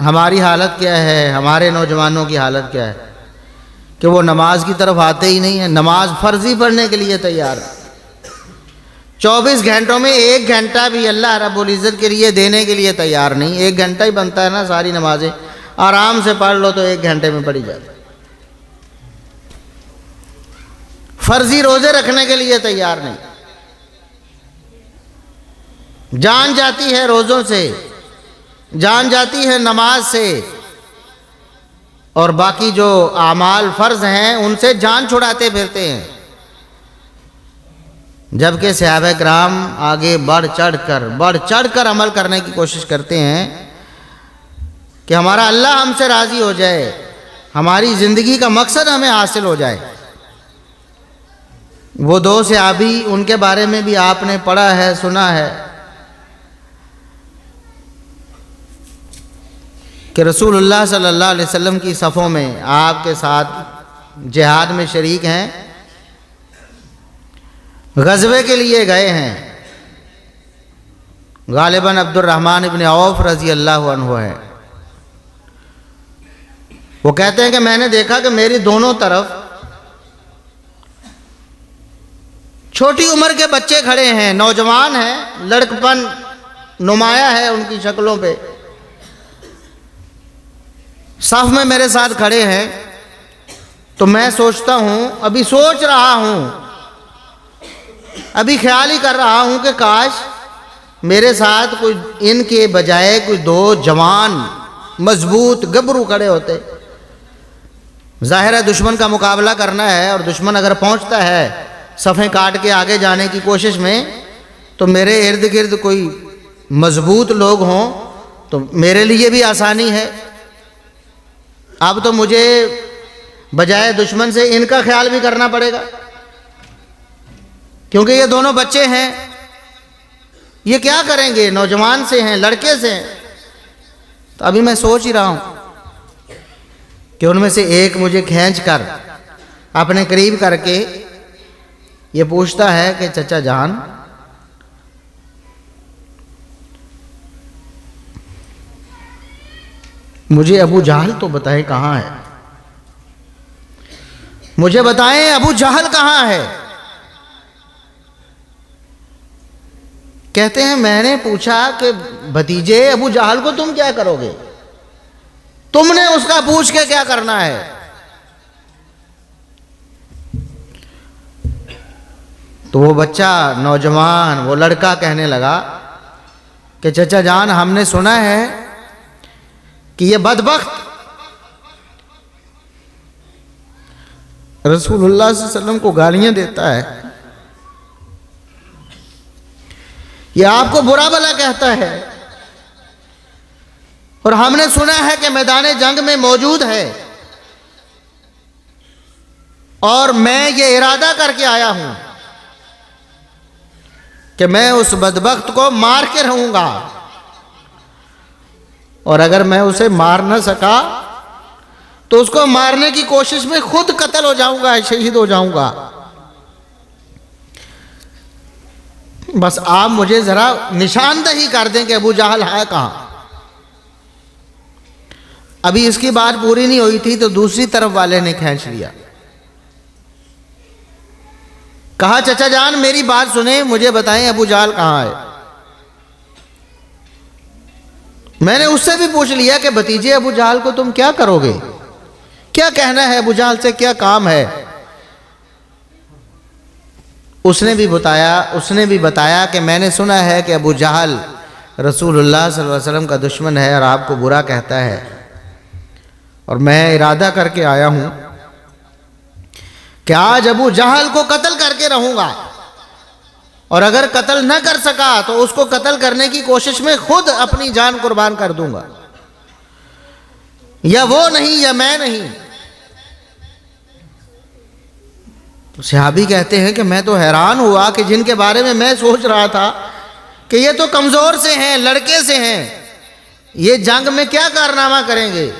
ہماری حالت کیا ہے، ہمارے نوجوانوں کی حالت کیا ہے کہ وہ نماز کی طرف آتے ہی نہیں ہیں، نماز فرضی پڑھنے کے لیے تیار۔ 24 گھنٹوں میں 1 گھنٹہ بھی اللہ رب العزت کے لیے دینے کے لیے تیار نہیں۔ 1 گھنٹہ ہی بنتا ہے نا، ساری نمازیں آرام سے پڑھ لو تو 1 گھنٹے میں پڑھی جاتی۔ فرضی روزے رکھنے کے لیے تیار نہیں، جان جاتی ہے روزوں سے، جان جاتی ہے نماز سے، اور باقی جو اعمال فرض ہیں ان سے جان چھڑاتے پھرتے ہیں۔ جبکہ صحابہ کرام آگے بڑھ چڑھ کر عمل کرنے کی کوشش کرتے ہیں کہ ہمارا اللہ ہم سے راضی ہو جائے، ہماری زندگی کا مقصد ہمیں حاصل ہو جائے۔ وہ 2 صحابی، ان کے بارے میں بھی آپ نے پڑھا ہے، سنا ہے کہ رسول اللہ صلی اللہ علیہ وسلم کی صفوں میں آپ کے ساتھ جہاد میں شریک ہیں، غزوے کے لیے گئے ہیں۔ غالباً عبد الرحمن ابن عوف رضی اللہ عنہ ہے۔ وہ کہتے ہیں کہ میں نے دیکھا کہ میری دونوں طرف چھوٹی عمر کے بچے کھڑے ہیں، نوجوان ہیں، لڑکپن نمایاں ہے ان کی شکلوں پہ، صف میں میرے ساتھ کھڑے ہیں۔ تو میں سوچتا ہوں، ابھی سوچ رہا ہوں، ابھی خیال ہی کر رہا ہوں کہ کاش میرے ساتھ کوئی ان کے بجائے کوئی 2 جوان مضبوط گبرو کھڑے ہوتے۔ ظاہر ہے دشمن کا مقابلہ کرنا ہے، اور دشمن اگر پہنچتا ہے صفیں کاٹ کے آگے جانے کی کوشش میں، تو میرے ارد گرد کوئی مضبوط لوگ ہوں تو میرے لیے بھی آسانی ہے۔ اب تو مجھے بجائے دشمن سے ان کا خیال بھی کرنا پڑے گا، کیونکہ یہ دونوں بچے ہیں، یہ کیا کریں گے، نوجوان سے ہیں، لڑکے سے ہیں۔ تو ابھی میں سوچ ہی رہا ہوں کہ ان میں سے ایک مجھے کھینچ کر اپنے قریب کر کے یہ پوچھتا ہے کہ چچا جان، مجھے ابو جہل تو بتائیں کہاں ہے، مجھے بتائیں ابو جہل کہاں ہے۔ کہتے ہیں میں نے پوچھا کہ بھتیجے ابو جہل کو تم کیا کرو گے، تم نے اس کا پوچھ کے کیا کرنا ہے۔ تو وہ بچہ، نوجوان، وہ لڑکا کہنے لگا کہ چچا جان، ہم نے سنا ہے کہ یہ بدبخت رسول اللہ صلی اللہ علیہ وسلم کو گالیاں دیتا ہے، یہ آپ کو برا بھلا کہتا ہے، اور ہم نے سنا ہے کہ میدان جنگ میں موجود ہے، اور میں یہ ارادہ کر کے آیا ہوں کہ میں اس بدبخت کو مار کے رہوں گا، اور اگر میں اسے مار نہ سکا تو اس کو مارنے کی کوشش میں خود قتل ہو جاؤں گا، شہید ہو جاؤں گا۔ بس آپ مجھے ذرا نشاندہی کر دیں کہ ابو جہل ہے کہاں۔ ابھی اس کی بات پوری نہیں ہوئی تھی تو دوسری طرف والے نے کھینچ لیا، کہا چچا جان میری بات سنیں، مجھے بتائیں ابو جہل کہاں ہے۔ میں نے اس سے بھی پوچھ لیا کہ بھتیجے ابو جہل کو تم کیا کرو گے، کیا کہنا ہے ابو جہل سے، کیا کام ہے۔ اس نے بھی بتایا کہ میں نے سنا ہے کہ ابو جہل رسول اللہ صلی اللہ علیہ وسلم کا دشمن ہے اور آپ کو برا کہتا ہے، اور میں ارادہ کر کے آیا ہوں کہ آج ابو جہل کو قتل کر کے رہوں گا، اور اگر قتل نہ کر سکا تو اس کو قتل کرنے کی کوشش میں خود اپنی جان قربان کر دوں گا، یا وہ نہیں یا میں نہیں۔ تو صحابی کہتے ہیں کہ میں تو حیران ہوا کہ جن کے بارے میں سوچ رہا تھا کہ یہ تو کمزور سے ہیں، لڑکے سے ہیں، یہ جنگ میں کیا کارنامہ کریں گے،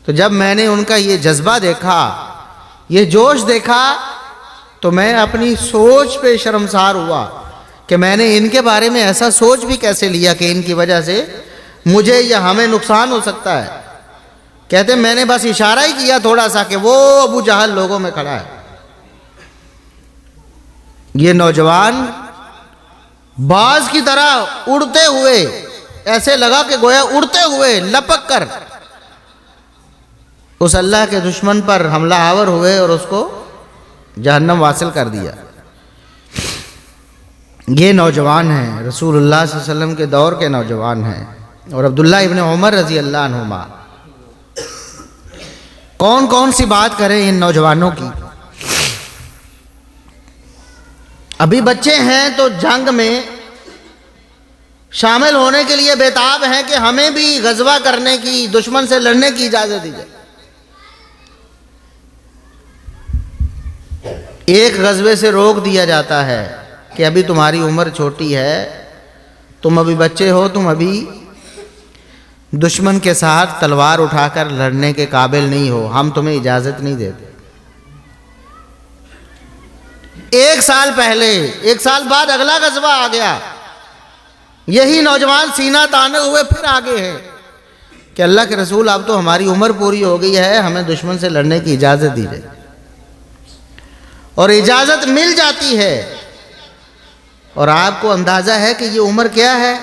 تو جب میں نے ان کا یہ جذبہ دیکھا، یہ جوش دیکھا، تو میں اپنی سوچ پہ شرمسار ہوا کہ میں نے ان کے بارے میں ایسا سوچ بھی کیسے لیا کہ ان کی وجہ سے مجھے یا ہمیں نقصان ہو سکتا ہے۔ کہتے ہیں میں نے بس اشارہ ہی کیا تھوڑا سا کہ وہ ابو جہل لوگوں میں کھڑا ہے۔ یہ نوجوان باز کی طرح اڑتے ہوئے، ایسے لگا کہ گویا اڑتے ہوئے لپک کر اس اللہ کے دشمن پر حملہ آور ہوئے اور اس کو جہنم واصل کر دیا۔ یہ نوجوان ہیں، رسول اللہ صلی اللہ علیہ وسلم کے دور کے نوجوان ہیں، اور عبداللہ ابن عمر رضی اللہ عنہما۔ کون کون سی بات کریں ان نوجوانوں کی؟ ابھی بچے ہیں تو جنگ میں شامل ہونے کے لیے بےتاب ہیں کہ ہمیں بھی غزوہ کرنے کی، دشمن سے لڑنے کی اجازت دی جائے۔ ایک غزوے سے روک دیا جاتا ہے کہ ابھی تمہاری عمر چھوٹی ہے، تم ابھی بچے ہو، تم ابھی دشمن کے ساتھ تلوار اٹھا کر لڑنے کے قابل نہیں ہو، ہم تمہیں اجازت نہیں دیتے۔ ایک سال پہلے، ایک سال بعد اگلا غزوہ آ گیا، یہی نوجوان سینہ تانے ہوئے پھر آگے ہیں کہ اللہ کے رسول اب تو ہماری عمر پوری ہو گئی ہے، ہمیں دشمن سے لڑنے کی اجازت دی جائے۔ اور اجازت مل جاتی ہے، اور آپ کو اندازہ ہے کہ یہ عمر کیا ہے؟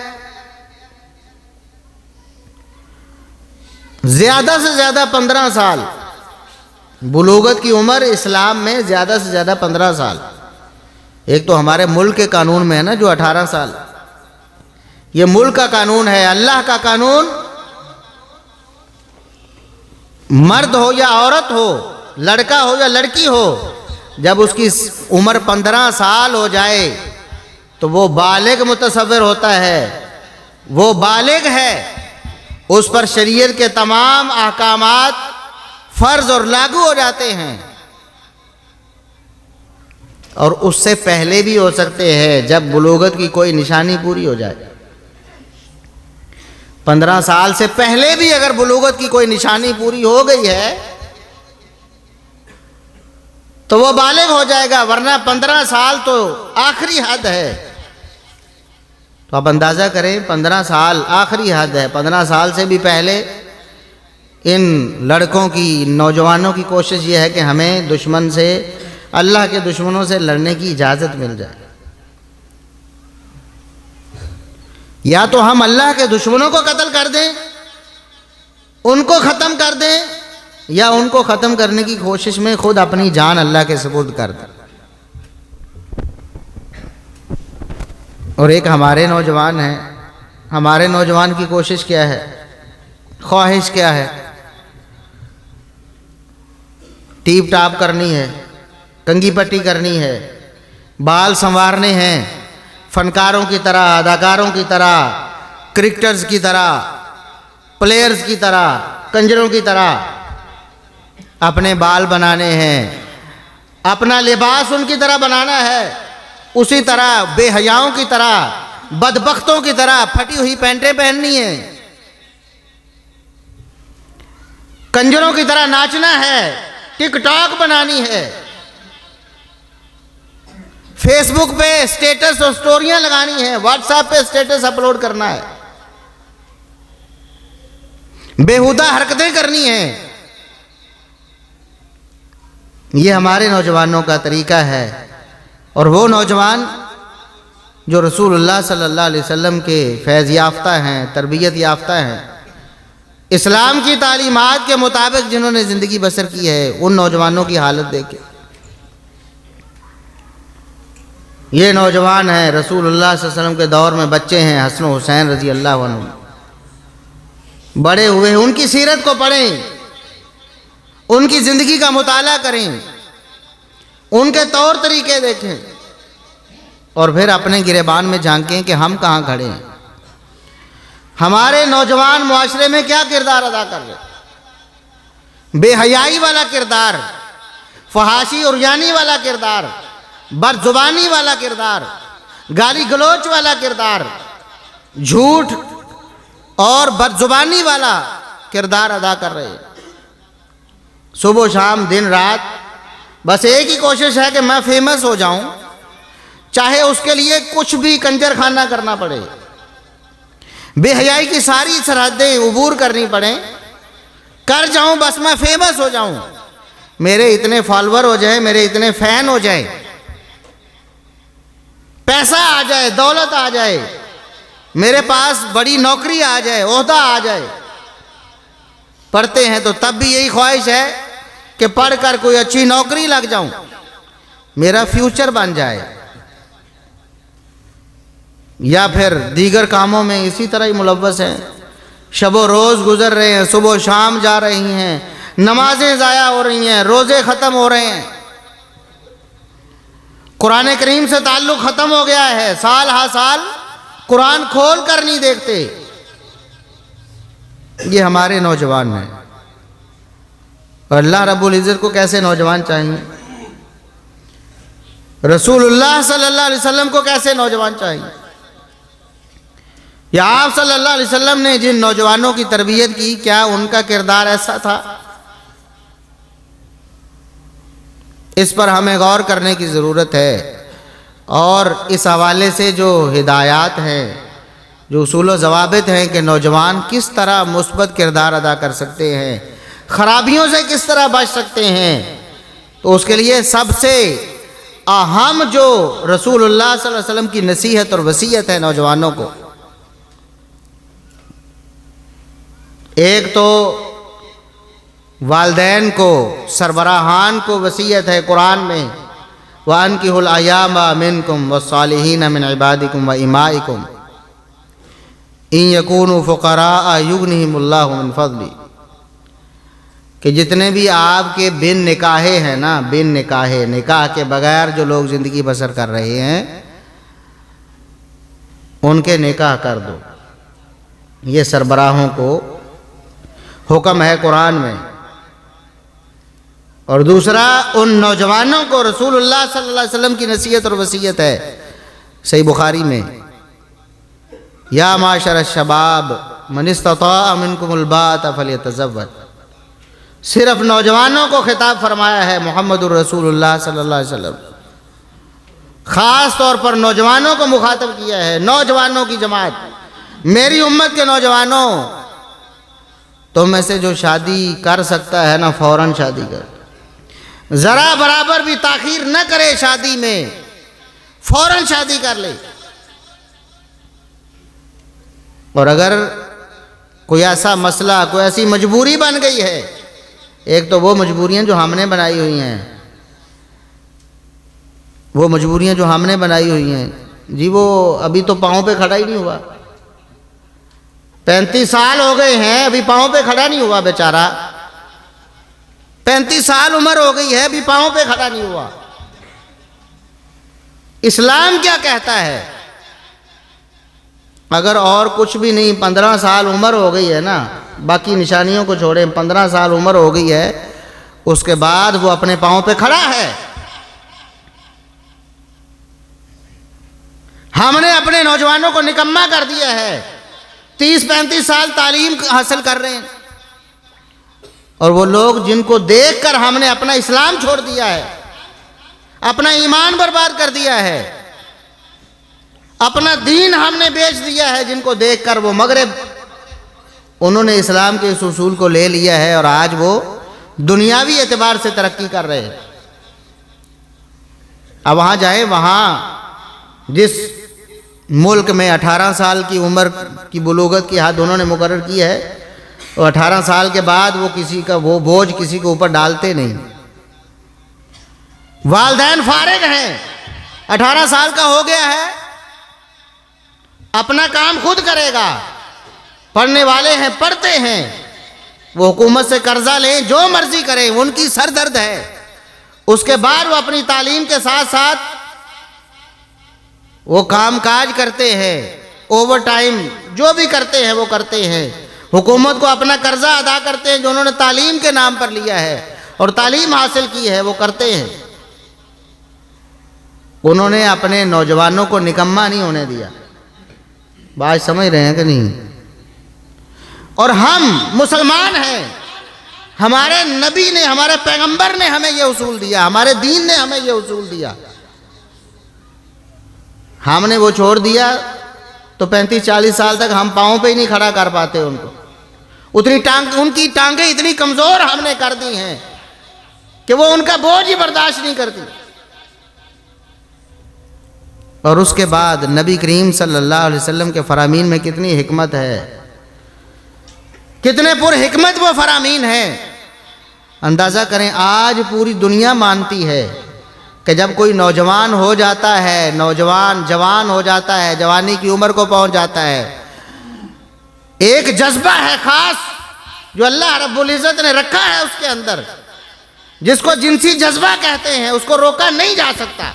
زیادہ سے زیادہ 15 سال۔ بلوغت کی عمر اسلام میں زیادہ سے زیادہ 15 سال۔ ایک تو ہمارے ملک کے قانون میں ہے نا جو 18 سال، یہ ملک کا قانون ہے، اللہ کا قانون۔ مرد ہو یا عورت ہو، لڑکا ہو یا لڑکی ہو، جب اس کی عمر 15 سال ہو جائے تو وہ بالغ متصور ہوتا ہے، وہ بالغ ہے، اس پر شریعت کے تمام احکامات فرض اور لاگو ہو جاتے ہیں۔ اور اس سے پہلے بھی ہو سکتے ہیں جب بلوغت کی کوئی نشانی پوری ہو جائے۔ 15 سال سے پہلے بھی اگر بلوغت کی کوئی نشانی پوری ہو گئی ہے تو وہ بالغ ہو جائے گا، ورنہ 15 سال تو آخری حد ہے۔ تو آپ اندازہ کریں 15 سال آخری حد ہے، 15 سال سے بھی پہلے ان لڑکوں کی، نوجوانوں کی کوشش یہ ہے کہ ہمیں دشمن سے، اللہ کے دشمنوں سے لڑنے کی اجازت مل جائے۔ یا تو ہم اللہ کے دشمنوں کو قتل کر دیں، ان کو ختم کر دیں، یا ان کو ختم کرنے کی کوشش میں خود اپنی جان اللہ کے سپرد کر دیں۔ اور ایک ہمارے نوجوان ہیں، ہمارے نوجوان کی کوشش کیا ہے، خواہش کیا ہے؟ ٹیپ ٹاپ کرنی ہے، کنگھی پٹی کرنی ہے، بال سنوارنے ہیں، فنکاروں کی طرح، اداکاروں کی طرح، کرکٹرز کی طرح، پلیئرز کی طرح، کنجروں کی طرح اپنے بال بنانے ہیں، اپنا لباس ان کی طرح بنانا ہے، اسی طرح بے حیاؤں کی طرح، بدبختوں کی طرح پھٹی ہوئی پینٹیں پہننی ہیں، کنجروں کی طرح ناچنا ہے، ٹک ٹاک بنانی ہے، فیس بک پہ سٹیٹس اور سٹوریاں لگانی ہیں، واٹس ایپ پہ سٹیٹس اپلوڈ کرنا ہے، بےہودہ حرکتیں کرنی ہیں۔ یہ ہمارے نوجوانوں کا طریقہ ہے، اور وہ نوجوان جو رسول اللہ صلی اللہ علیہ وسلم کے فیض یافتہ ہیں، تربیت یافتہ ہیں، اسلام کی تعلیمات کے مطابق جنہوں نے زندگی بسر کی ہے، ان نوجوانوں کی حالت دیکھیں۔ یہ نوجوان ہیں رسول اللہ صلی اللہ علیہ وسلم کے دور میں بچے ہیں، حسن و حسین رضی اللہ عنہ، بڑے ہوئے ہیں، ان کی سیرت کو پڑھیں، ان کی زندگی کا مطالعہ کریں، ان کے طور طریقے دیکھیں، اور پھر اپنے گریبان میں جھانکیں کہ ہم کہاں کھڑے ہیں، ہمارے نوجوان معاشرے میں کیا کردار ادا کر رہے ہیں؟ بے حیائی والا کردار، فحاشی اور یانی والا کردار، بد زبانی والا کردار، گالی گلوچ والا کردار، جھوٹ اور بد زبانی والا کردار ادا کر رہے ہیں۔ صبح و شام دن رات بس ایک ہی کوشش ہے کہ میں فیمس ہو جاؤں، چاہے اس کے لیے کچھ بھی کنجر خانہ کرنا پڑے، بے حیائی کی ساری سرحدیں عبور کرنی پڑیں، کر جاؤں، بس میں فیمس ہو جاؤں، میرے اتنے فالوور ہو جائیں، میرے اتنے فین ہو جائیں، پیسہ آ جائے، دولت آ جائے، میرے پاس بڑی نوکری آ جائے، عہدہ آ جائے۔ پڑھتے ہیں تو تب بھی یہی خواہش ہے کہ پڑھ کر کوئی اچھی نوکری لگ جاؤں، میرا فیوچر بن جائے، یا پھر دیگر کاموں میں اسی طرح ہی ملوث ہیں، شب و روز گزر رہے ہیں، صبح و شام جا رہی ہیں، نمازیں ضائع ہو رہی ہیں، روزے ختم ہو رہے ہیں، قرآن کریم سے تعلق ختم ہو گیا ہے، سال ہا سال قرآن کھول کر نہیں دیکھتے۔ یہ ہمارے نوجوان ہیں، اور اللہ رب العزت کو کیسے نوجوان چاہیے، رسول اللہ صلی اللہ علیہ وسلم کو کیسے نوجوان چاہیے، یا آپ صلی اللہ علیہ وسلم نے جن نوجوانوں کی تربیت کی، کیا ان کا کردار ایسا تھا؟ اس پر ہمیں غور کرنے کی ضرورت ہے، اور اس حوالے سے جو ہدایات ہیں، جو اصول و ضوابط ہیں کہ نوجوان کس طرح مثبت کردار ادا کر سکتے ہیں، خرابیوں سے کس طرح بچ سکتے ہیں، تو اس کے لیے سب سے اہم جو رسول اللہ صلی اللہ علیہ وسلم کی نصیحت اور وصیت ہے نوجوانوں کو، ایک تو والدین کو، سربراہان کو وصیت ہے قرآن میں، وَأَنكِحُوا الْأَيَامَ مِنكُمْ وَالصَّالِحِينَ مِنْ عِبَادِكُمْ وَإِمَائِكُمْ إِنْ يَكُونُوا فُقَرَاءَ يُغْنِهِمُ اللَّهُ مِنْ فَضْلِهِ، کہ جتنے بھی آپ کے بن نکاحے ہیں نا، بن نکاحے، نکاح کے بغیر جو لوگ زندگی بسر کر رہے ہیں، ان کے نکاح کر دو، یہ سربراہوں کو حکم ہے قرآن میں۔ اور دوسرا، ان نوجوانوں کو رسول اللہ صلی اللہ علیہ وسلم کی نصیحت اور وصیت ہے صحیح بخاری میں، یا معاشر الشباب من استطاع منکم الباءۃ فلیتزوج، صرف نوجوانوں کو خطاب فرمایا ہے محمد الرسول اللہ صلی اللہ علیہ وسلم، خاص طور پر نوجوانوں کو مخاطب کیا ہے، نوجوانوں کی جماعت، میری امت کے نوجوانوں، تم میں سے جو شادی کر سکتا ہے نا، فوراً شادی کر، ذرا برابر بھی تاخیر نہ کرے شادی میں، فوراً شادی کر لے۔ اور اگر کوئی ایسا مسئلہ، کوئی ایسی مجبوری بن گئی ہے، ایک تو وہ مجبوریاں جو ہم نے بنائی ہوئی ہیں، وہ مجبوریاں جو ہم نے بنائی ہوئی ہیں، جی وہ ابھی تو پاؤں پہ کھڑا ہی نہیں ہوا، 35 سال ہو گئے ہیں، ابھی پاؤں پہ کھڑا نہیں ہوا بیچارہ، 35 سال عمر ہو گئی ہے، ابھی پاؤں پہ کھڑا نہیں ہوا۔ اسلام کیا کہتا ہے؟ اگر اور کچھ بھی نہیں، 15 سال عمر ہو گئی ہے نا، باقی نشانیوں کو چھوڑیں، 15 سال عمر ہو گئی ہے، اس کے بعد وہ اپنے پاؤں پہ کھڑا ہے۔ ہم نے اپنے نوجوانوں کو نکما کر دیا ہے، 30-35 سال تعلیم حاصل کر رہے ہیں، اور وہ لوگ جن کو دیکھ کر ہم نے اپنا اسلام چھوڑ دیا ہے، اپنا ایمان برباد کر دیا ہے، اپنا دین ہم نے بیچ دیا ہے، جن کو دیکھ کر وہ مغرب، انہوں نے اسلام کے اس اصول کو لے لیا ہے، اور آج وہ دنیاوی اعتبار سے ترقی کر رہے ہیں۔ اب وہاں جائیں، وہاں جس ملک میں 18 سال کی عمر کی بلوغت کی حد انہوں نے مقرر کی ہے، اور 18 سال کے بعد وہ کسی کا وہ بوجھ کسی کے اوپر ڈالتے نہیں، والدین فارغ ہیں، 18 سال کا ہو گیا ہے، اپنا کام خود کرے گا، پڑھنے والے ہیں، پڑھتے ہیں، وہ حکومت سے قرضہ لیں، جو مرضی کریں، ان کی سر درد ہے، اس کے بعد وہ اپنی تعلیم کے ساتھ ساتھ وہ کام کاج کرتے ہیں، اوور ٹائم جو بھی کرتے ہیں وہ کرتے ہیں، حکومت کو اپنا قرضہ ادا کرتے ہیں جو انہوں نے تعلیم کے نام پر لیا ہے، اور تعلیم حاصل کی ہے وہ کرتے ہیں. انہوں نے اپنے نوجوانوں کو نکما نہیں ہونے دیا. بات سمجھ رہے ہیں کہ نہیں؟ اور ہم مسلمان ہیں، ہمارے نبی نے، ہمارے پیغمبر نے ہمیں یہ اصول دیا، ہمارے دین نے ہمیں یہ اصول دیا. ہم نے وہ چھوڑ دیا تو 35-40 سال تک ہم پاؤں پہ ہی نہیں کھڑا کر پاتے ان کو. ان کی ٹانگیں اتنی کمزور ہم نے کر دی ہیں کہ وہ ان کا بوجھ ہی برداشت نہیں کرتی. اور اس کے بعد نبی کریم صلی اللہ علیہ وسلم کے فرامین میں کتنی حکمت ہے، کتنے پر حکمت وہ فرامین ہیں. اندازہ کریں، آج پوری دنیا مانتی ہے کہ جب کوئی نوجوان ہو جاتا ہے، جوان ہو جاتا ہے، جوانی کی عمر کو پہنچ جاتا ہے، ایک جذبہ ہے خاص جو اللہ رب العزت نے رکھا ہے اس کے اندر، جس کو جنسی جذبہ کہتے ہیں، اس کو روکا نہیں جا سکتا.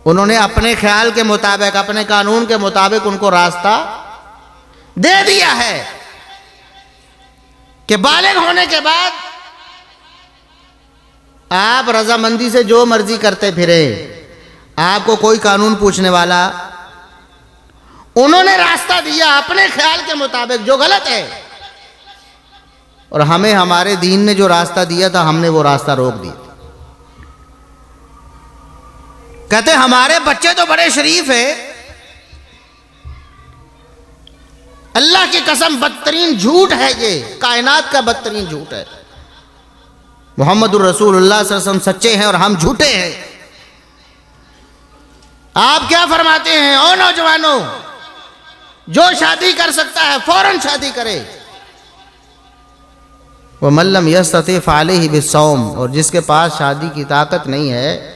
انہوں نے اپنے خیال کے مطابق، اپنے قانون کے مطابق ان کو راستہ دے دیا ہے کہ بالغ ہونے کے بعد آپ رضامندی سے جو مرضی کرتے پھریں، آپ کو کوئی قانون پوچھنے والا. انہوں نے راستہ دیا اپنے خیال کے مطابق جو غلط ہے، اور ہمیں ہمارے دین نے جو راستہ دیا تھا ہم نے وہ راستہ روک دیا. کہتے ہمارے بچے تو بڑے شریف ہیں. اللہ کی قسم بدترین جھوٹ ہے، یہ کائنات کا بدترین جھوٹ ہے. محمد الرسول اللہ صلی اللہ علیہ وسلم سچے ہیں اور ہم جھوٹے ہیں. آپ کیا فرماتے ہیں؟ او نوجوانوں، جو شادی کر سکتا ہے فوراً شادی کرے. وَمَن لَّمْ يَسْتَطِعْ فَعَلَيْهِ بِالصَّوْمِ، اور جس کے پاس شادی کی طاقت نہیں ہے،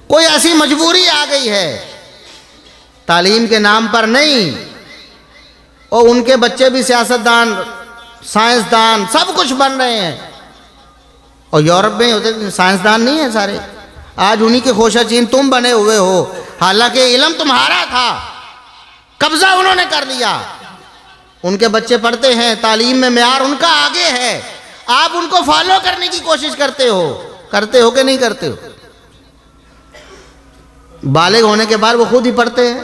کوئی ایسی مجبوری آ گئی ہے، تعلیم کے نام پر نہیں، اور ان کے بچے بھی سیاستدان، سائنسدان، سب کچھ بن رہے ہیں. اور یورپ میں ہوتے سائنسدان نہیں ہیں سارے، آج انہی کے خوشہ چین تم بنے ہوئے ہو، حالانکہ علم تمہارا تھا، قبضہ انہوں نے کر لیا. ان کے بچے پڑھتے ہیں، تعلیم میں معیار ان کا آگے ہے، آپ ان کو فالو کرنے کی کوشش کرتے ہو کہ نہیں کرتے ہو؟ بالغ ہونے کے بعد وہ خود ہی پڑھتے ہیں،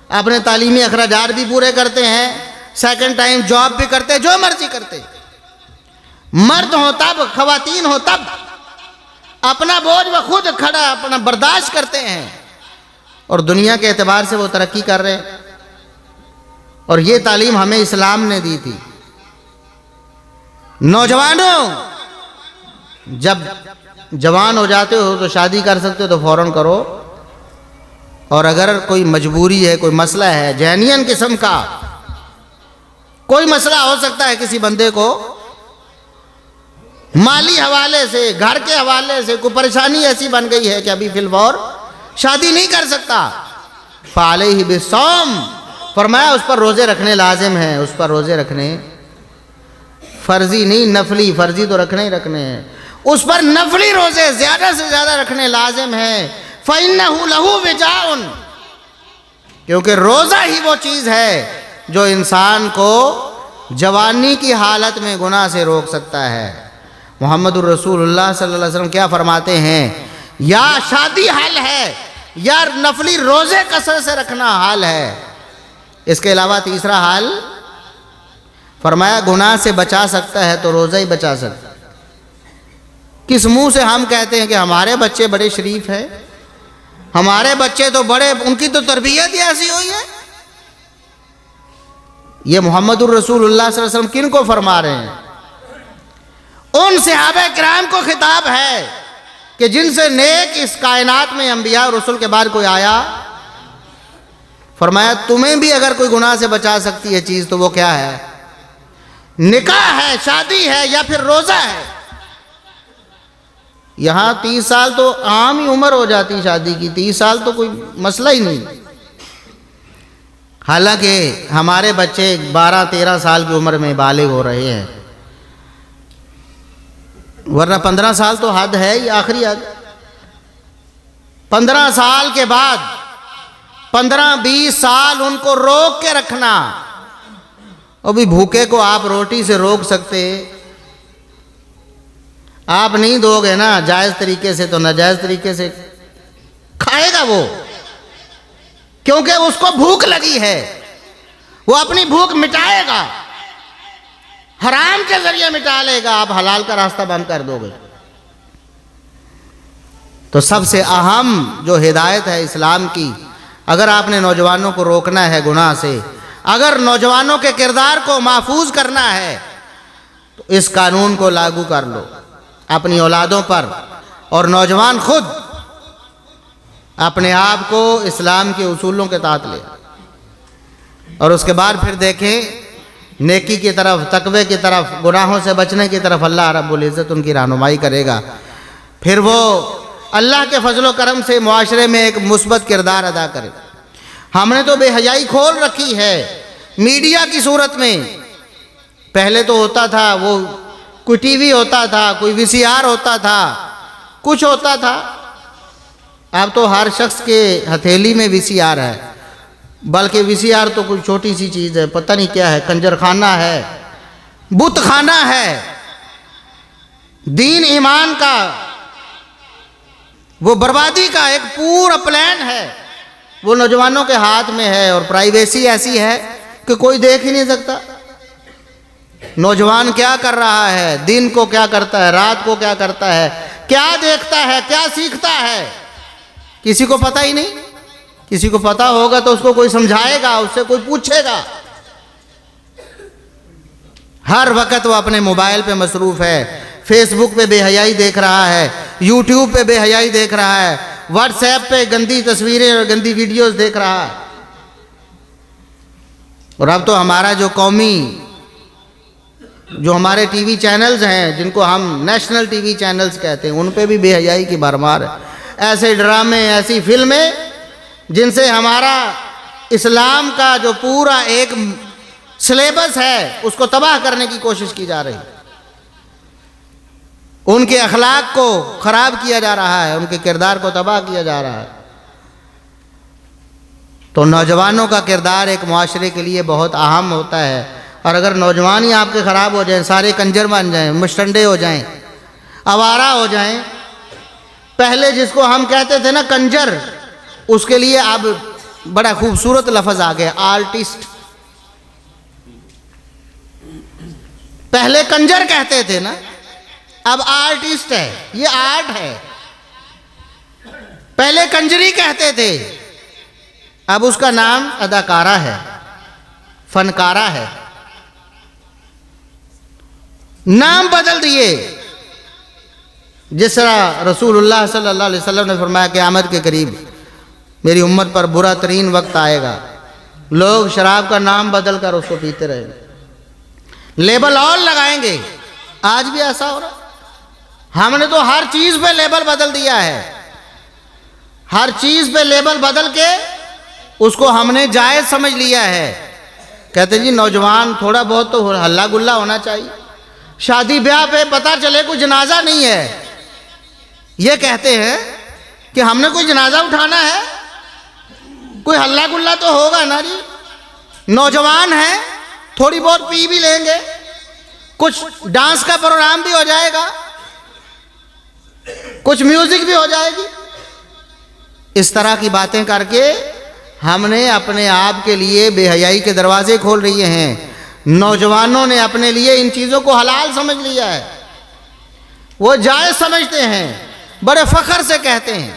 اپنے تعلیمی اخراجات بھی پورے کرتے ہیں، سیکنڈ ٹائم جاب بھی کرتے ہیں، جو مرضی کرتے ہیں. مرد ہو تب، خواتین ہو تب، اپنا بوجھ وہ خود کھڑا اپنا برداشت کرتے ہیں، اور دنیا کے اعتبار سے وہ ترقی کر رہے ہیں. اور یہ تعلیم ہمیں اسلام نے دی تھی. نوجوانوں، جب جوان ہو جاتے ہو تو شادی کر سکتے ہو تو فوراً کرو، اور اگر کوئی مجبوری ہے، کوئی مسئلہ ہے جینین قسم کا، کوئی مسئلہ ہو سکتا ہے کسی بندے کو مالی حوالے سے، گھر کے حوالے سے کوئی پریشانی ایسی بن گئی ہے کہ ابھی فی الفور شادی نہیں کر سکتا، فعلیہ بالصوم، فرمایا اس پر روزے رکھنے لازم ہیں. اس پر روزے رکھنے فرضی نہیں، نفلی، فرضی تو رکھنے ہی رکھنے ہیں، اس پر نفلی روزے زیادہ سے زیادہ رکھنے لازم ہیں. فَإِنَّهُ لَهُ وِجَاءٌ، کیونکہ روزہ ہی وہ چیز ہے جو انسان کو جوانی کی حالت میں گناہ سے روک سکتا ہے. محمد الرسول اللہ صلی اللہ علیہ وسلم کیا فرماتے ہیں؟ یا شادی حل ہے یا نفلی روزے کثرت سے رکھنا حال ہے. اس کے علاوہ تیسرا حال فرمایا گناہ سے بچا سکتا ہے تو روزہ ہی بچا سکتا ہے. کس منہ سے ہم کہتے ہیں کہ ہمارے بچے بڑے شریف ہیں، ہمارے بچے تو بڑے، ان کی تو تربیت ہی ایسی ہوئی ہے؟ یہ محمد الرسول اللہ صلی اللہ علیہ وسلم کن کو فرما رہے ہیں؟ ان صحابہ کرام کو خطاب ہے کہ جن سے نیک اس کائنات میں انبیاء اور رسول کے بعد کوئی آیا. فرمایا تمہیں بھی اگر کوئی گناہ سے بچا سکتی ہے چیز تو وہ کیا ہے؟ نکاح ہے، شادی ہے، یا پھر روزہ ہے. یہاں 30 سال تو عام ہی عمر ہو جاتی شادی کی، 30 سال تو کوئی مسئلہ ہی نہیں. حالانکہ ہمارے بچے 12-13 سال کی عمر میں بالغ ہو رہے ہیں، ورنہ 15 سال تو حد ہے ہی، آخری حد. 15 سال کے بعد 15-20 سال ان کو روک کے رکھنا. ابھی بھوکے کو آپ روٹی سے روک سکتے، آپ نہیں دو گے نا جائز طریقے سے تو ناجائز طریقے سے کھائے گا وہ، کیونکہ اس کو بھوک لگی ہے، وہ اپنی بھوک مٹائے گا، حرام کے ذریعے مٹا لے گا، آپ حلال کا راستہ بند کر دو گے۔ تو سب سے اہم جو ہدایت ہے اسلام کی، اگر آپ نے نوجوانوں کو روکنا ہے گناہ سے، اگر نوجوانوں کے کردار کو محفوظ کرنا ہے تو اس قانون کو لاگو کر لو اپنی اولادوں پر، اور نوجوان خود اپنے آپ کو اسلام کے اصولوں کے تحت لے، اور اس کے بعد پھر دیکھیں نیکی کی طرف، تقوی کی طرف، گناہوں سے بچنے کی طرف اللہ رب العزت ان کی رہنمائی کرے گا، پھر وہ اللہ کے فضل و کرم سے معاشرے میں ایک مثبت کردار ادا کرے۔ ہم نے تو بے حیائی کھول رکھی ہے میڈیا کی صورت میں۔ پہلے تو ہوتا تھا وہ کوئی ٹی وی ہوتا تھا، کوئی وی سی آر ہوتا تھا، کچھ ہوتا تھا، اب تو ہر شخص کے ہتھیلی میں وی سی آر ہے، بلکہ وی سی آر تو کوئی چھوٹی سی چیز ہے، پتہ نہیں کیا ہے، کنجر خانہ ہے، بت خانہ ہے۔ دین ایمان کا، وہ بربادی کا ایک پورا پلان ہے، وہ نوجوانوں کے ہاتھ میں ہے، اور پرائیویسی ایسی ہے کہ کوئی دیکھ ہی نہیں سکتا نوجوان کیا کر رہا ہے، دن کو کیا کرتا ہے، رات کو کیا کرتا ہے، کیا دیکھتا ہے، کیا سیکھتا ہے، کسی کو پتہ ہی نہیں۔ کسی کو پتہ ہوگا تو اس کو کوئی سمجھائے گا، اس سے کوئی پوچھے گا۔ ہر وقت وہ اپنے موبائل پہ مصروف ہے، فیس بک پہ بے حیائی دیکھ رہا ہے، یوٹیوب پہ بے حیائی دیکھ رہا ہے، واٹس ایپ پہ گندی تصویریں اور گندی ویڈیوز دیکھ رہا ہے۔ اور اب تو ہمارا جو قومی، جو ہمارے ٹی وی چینلز ہیں جن کو ہم نیشنل ٹی وی چینلز کہتے ہیں، ان پہ بھی بے حیائی کی بھرمار ہے۔ ایسے ڈرامے، ایسی فلمیں جن سے ہمارا اسلام کا جو پورا ایک سلیبس ہے اس کو تباہ کرنے کی کوشش کی جا رہی ہے، ان کے اخلاق کو خراب کیا جا رہا ہے، ان کے کردار کو تباہ کیا جا رہا ہے۔ تو نوجوانوں کا کردار ایک معاشرے کے لیے بہت اہم ہوتا ہے، اور اگر نوجوان ہی آپ کے خراب ہو جائیں، سارے کنجر بن جائیں، مشٹنڈے ہو جائیں، آوارہ ہو جائیں، پہلے جس کو ہم کہتے تھے نا کنجر، اس کے لیے اب بڑا خوبصورت لفظ آ گیا، آرٹسٹ۔ پہلے کنجر کہتے تھے نا، اب آرٹسٹ ہے، یہ آرٹ ہے۔ پہلے کنجری کہتے تھے، اب اس کا نام اداکارہ ہے، فنکارہ ہے، نام بدل دیے۔ جس طرح رسول اللہ صلی اللہ علیہ وسلم نے فرمایا قیامت کے قریب میری امت پر برا ترین وقت آئے گا، لوگ شراب کا نام بدل کر اس کو پیتے رہیں گے، لیبل اور لگائیں گے۔ آج بھی ایسا ہو رہا، ہم نے تو ہر چیز پہ لیبل بدل دیا ہے، ہر چیز پہ لیبل بدل کے اس کو ہم نے جائز سمجھ لیا ہے۔ کہتے ہیں جی نوجوان تھوڑا بہت تو ہلا گلا ہونا چاہیے، شادی بیاہ پہ پتہ چلے کوئی جنازہ نہیں ہے، یہ کہتے ہیں کہ ہم نے کوئی جنازہ اٹھانا ہے، کوئی ہلا گلا تو ہوگا نا جی۔ نوجوان ہیں، تھوڑی بہت پی بھی لیں گے، کچھ ڈانس کا پروگرام بھی ہو جائے گا، کچھ میوزک بھی ہو جائے گی۔ اس طرح کی باتیں کر کے ہم نے اپنے آپ کے لیے بے حیائی کے دروازے کھول رہے ہیں۔ نوجوانوں نے اپنے لیے ان چیزوں کو حلال سمجھ لیا ہے، وہ جائز سمجھتے ہیں، بڑے فخر سے کہتے ہیں،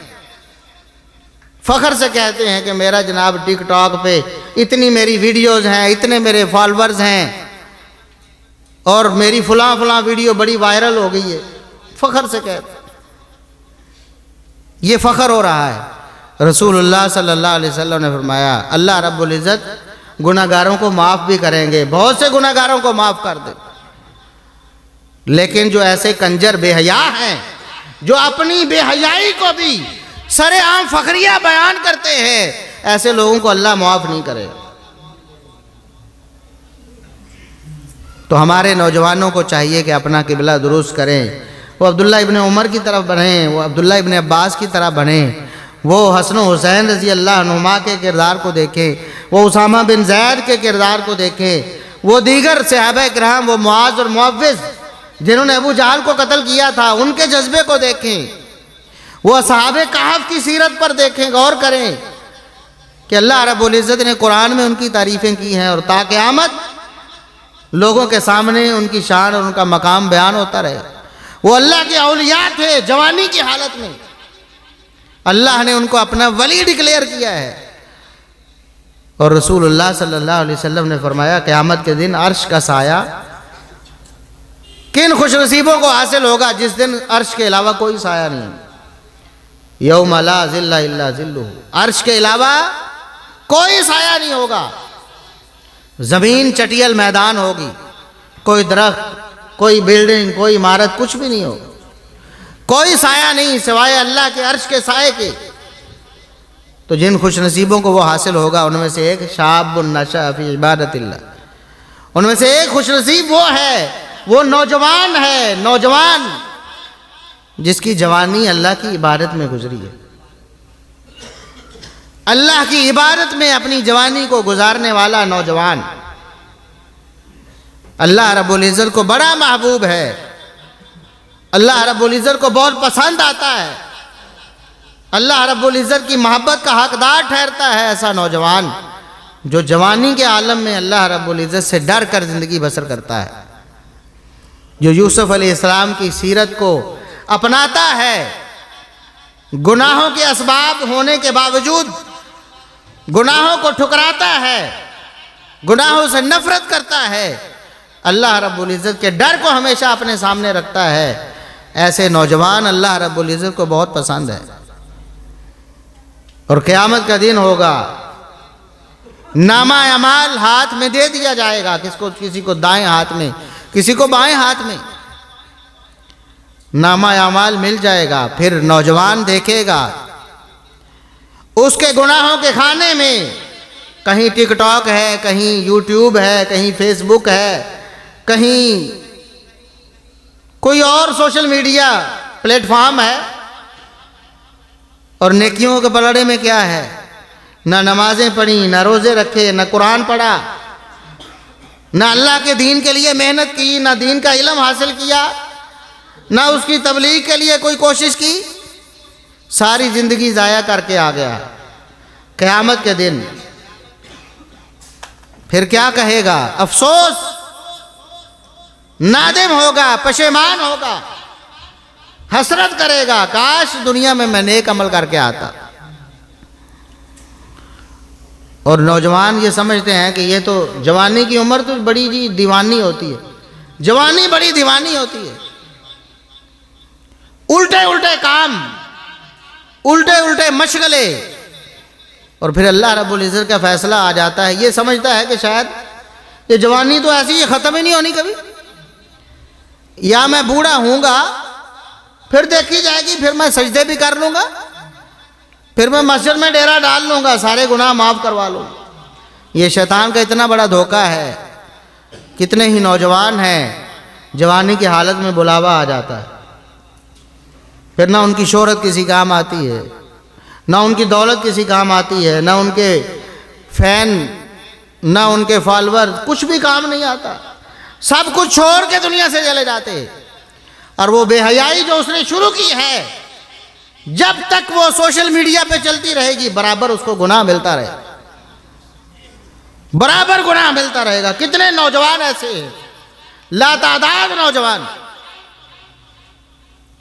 فخر سے کہتے ہیں کہ میرا جناب ٹک ٹاک پہ اتنی میری ویڈیوز ہیں، اتنے میرے فالورز ہیں، اور میری فلاں فلاں ویڈیو بڑی وائرل ہو گئی ہے، فخر سے کہتے ہیں۔ یہ فخر ہو رہا ہے۔ رسول اللہ صلی اللہ علیہ وسلم نے فرمایا اللہ رب العزت گناہگاروں کو معاف بھی کریں گے، بہت سے گناہگاروں کو معاف کر دیں، لیکن جو ایسے کنجر بے حیا ہیں، جو اپنی بے حیائی کو بھی سر عام فخریہ بیان کرتے ہیں، ایسے لوگوں کو اللہ معاف نہیں کرے۔ تو ہمارے نوجوانوں کو چاہیے کہ اپنا قبلہ درست کریں، وہ عبداللہ ابن عمر کی طرف بڑھیں، وہ عبداللہ ابن عباس کی طرح بڑھیں، وہ حسن و حسین رضی اللہ عنہما کے کردار کو دیکھیں، وہ اسامہ بن زید کے کردار کو دیکھیں، وہ دیگر صحابہ کرام، وہ معاذ اور معوذ جنہوں نے ابو جہل کو قتل کیا تھا، ان کے جذبے کو دیکھیں، وہ اصحاب کہف کی سیرت پر دیکھیں، غور کریں کہ اللہ رب العزت نے قرآن میں ان کی تعریفیں کی ہیں، اور تا قیامت لوگوں کے سامنے ان کی شان اور ان کا مقام بیان ہوتا رہے۔ وہ اللہ کے اولیاء تھے جوانی کی حالت میں، اللہ نے ان کو اپنا ولی ڈکلیئر کیا ہے، اور رسول اللہ صلی اللہ علیہ وسلم نے فرمایا قیامت کے دن عرش کا سایہ کن خوش نصیبوں کو حاصل ہوگا جس دن عرش کے علاوہ کوئی سایہ نہیں، یوم لا ظل الا ظلہ، عرش کے علاوہ کوئی سایہ نہیں ہوگا، زمین چٹیل میدان ہوگی، کوئی درخت، کوئی بلڈنگ، کوئی عمارت، کچھ بھی نہیں ہوگا، کوئی سایہ نہیں سوائے اللہ کے عرش کے سائے کے۔ تو جن خوش نصیبوں کو وہ حاصل ہوگا ان میں سے ایک شاب نشأ فی عبادت اللہ، ان میں سے ایک خوش نصیب وہ ہے، وہ نوجوان ہے، نوجوان جس کی جوانی اللہ کی عبادت میں گزری ہے، اللہ کی عبادت میں اپنی جوانی کو گزارنے والا نوجوان اللہ رب العزت کو بڑا محبوب ہے، اللہ رب العزت کو بہت پسند آتا ہے، اللہ رب العزت کی محبت کا حقدار ٹھہرتا ہے ایسا نوجوان جو جوانی کے عالم میں اللہ رب العزت سے ڈر کر زندگی بسر کرتا ہے، جو یوسف علیہ السلام کی سیرت کو اپناتا ہے، گناہوں کے اسباب ہونے کے باوجود گناہوں کو ٹھکراتا ہے، گناہوں سے نفرت کرتا ہے، اللہ رب العزت کے ڈر کو ہمیشہ اپنے سامنے رکھتا ہے، ایسے نوجوان اللہ رب العزت کو بہت پسند ہے۔ اور قیامت کا دن ہوگا، نامہ اعمال ہاتھ میں دے دیا جائے گا، کسی کو دائیں ہاتھ میں، کسی کو بائیں ہاتھ میں نامہ اعمال مل جائے گا۔ پھر نوجوان دیکھے گا اس کے گناہوں کے کھانے میں کہیں ٹک ٹاک ہے، کہیں یوٹیوب ہے، کہیں فیس بک ہے، کہیں کوئی اور سوشل میڈیا پلیٹ فارم ہے، اور نیکیوں کے پلڑے میں کیا ہے؟ نہ نمازیں پڑھی، نہ روزے رکھے، نہ قرآن پڑھا، نہ اللہ کے دین کے لیے محنت کی، نہ دین کا علم حاصل کیا، نہ اس کی تبلیغ کے لیے کوئی کوشش کی، ساری زندگی ضائع کر کے آ گیا۔ قیامت کے دن پھر کیا کہے گا؟ افسوس، نادم ہوگا، پشیمان ہوگا، حسرت کرے گا، کاش دنیا میں نیک عمل کر کے آتا۔ اور نوجوان یہ سمجھتے ہیں کہ یہ تو جوانی کی عمر تو بڑی جی دیوانی ہوتی ہے، جوانی بڑی دیوانی ہوتی ہے، الٹے الٹے کام، الٹے الٹے مشغلے، اور پھر اللہ رب العزت کا فیصلہ آ جاتا ہے، یہ سمجھتا ہے کہ شاید یہ جوانی تو ایسی، یہ ختم ہی نہیں ہونی کبھی، یا میں بوڑھا ہوں گا پھر دیکھی جائے گی، پھر میں سجدے بھی کر لوں گا، پھر میں مسجد میں ڈیرا ڈال لوں گا، سارے گناہ معاف کروا لوں گا۔ یہ شیطان کا اتنا بڑا دھوکہ ہے۔ کتنے ہی نوجوان ہیں جوانی کی حالت میں بلاوا آ جاتا ہے، پھر نہ ان کی شہرت کسی کام آتی ہے، نہ ان کی دولت کسی کام آتی ہے، نہ ان کے فین، نہ ان کے فالوور، کچھ بھی کام نہیں آتا، سب کچھ چھوڑ کے دنیا سے چلے جاتے ہیں۔ اور وہ بے حیائی جو اس نے شروع کی ہے، جب تک وہ سوشل میڈیا پہ چلتی رہے گی برابر اس کو گناہ ملتا رہے گا، برابر گناہ ملتا رہے گا۔ کتنے نوجوان ایسے ہیں، لاتعداد نوجوان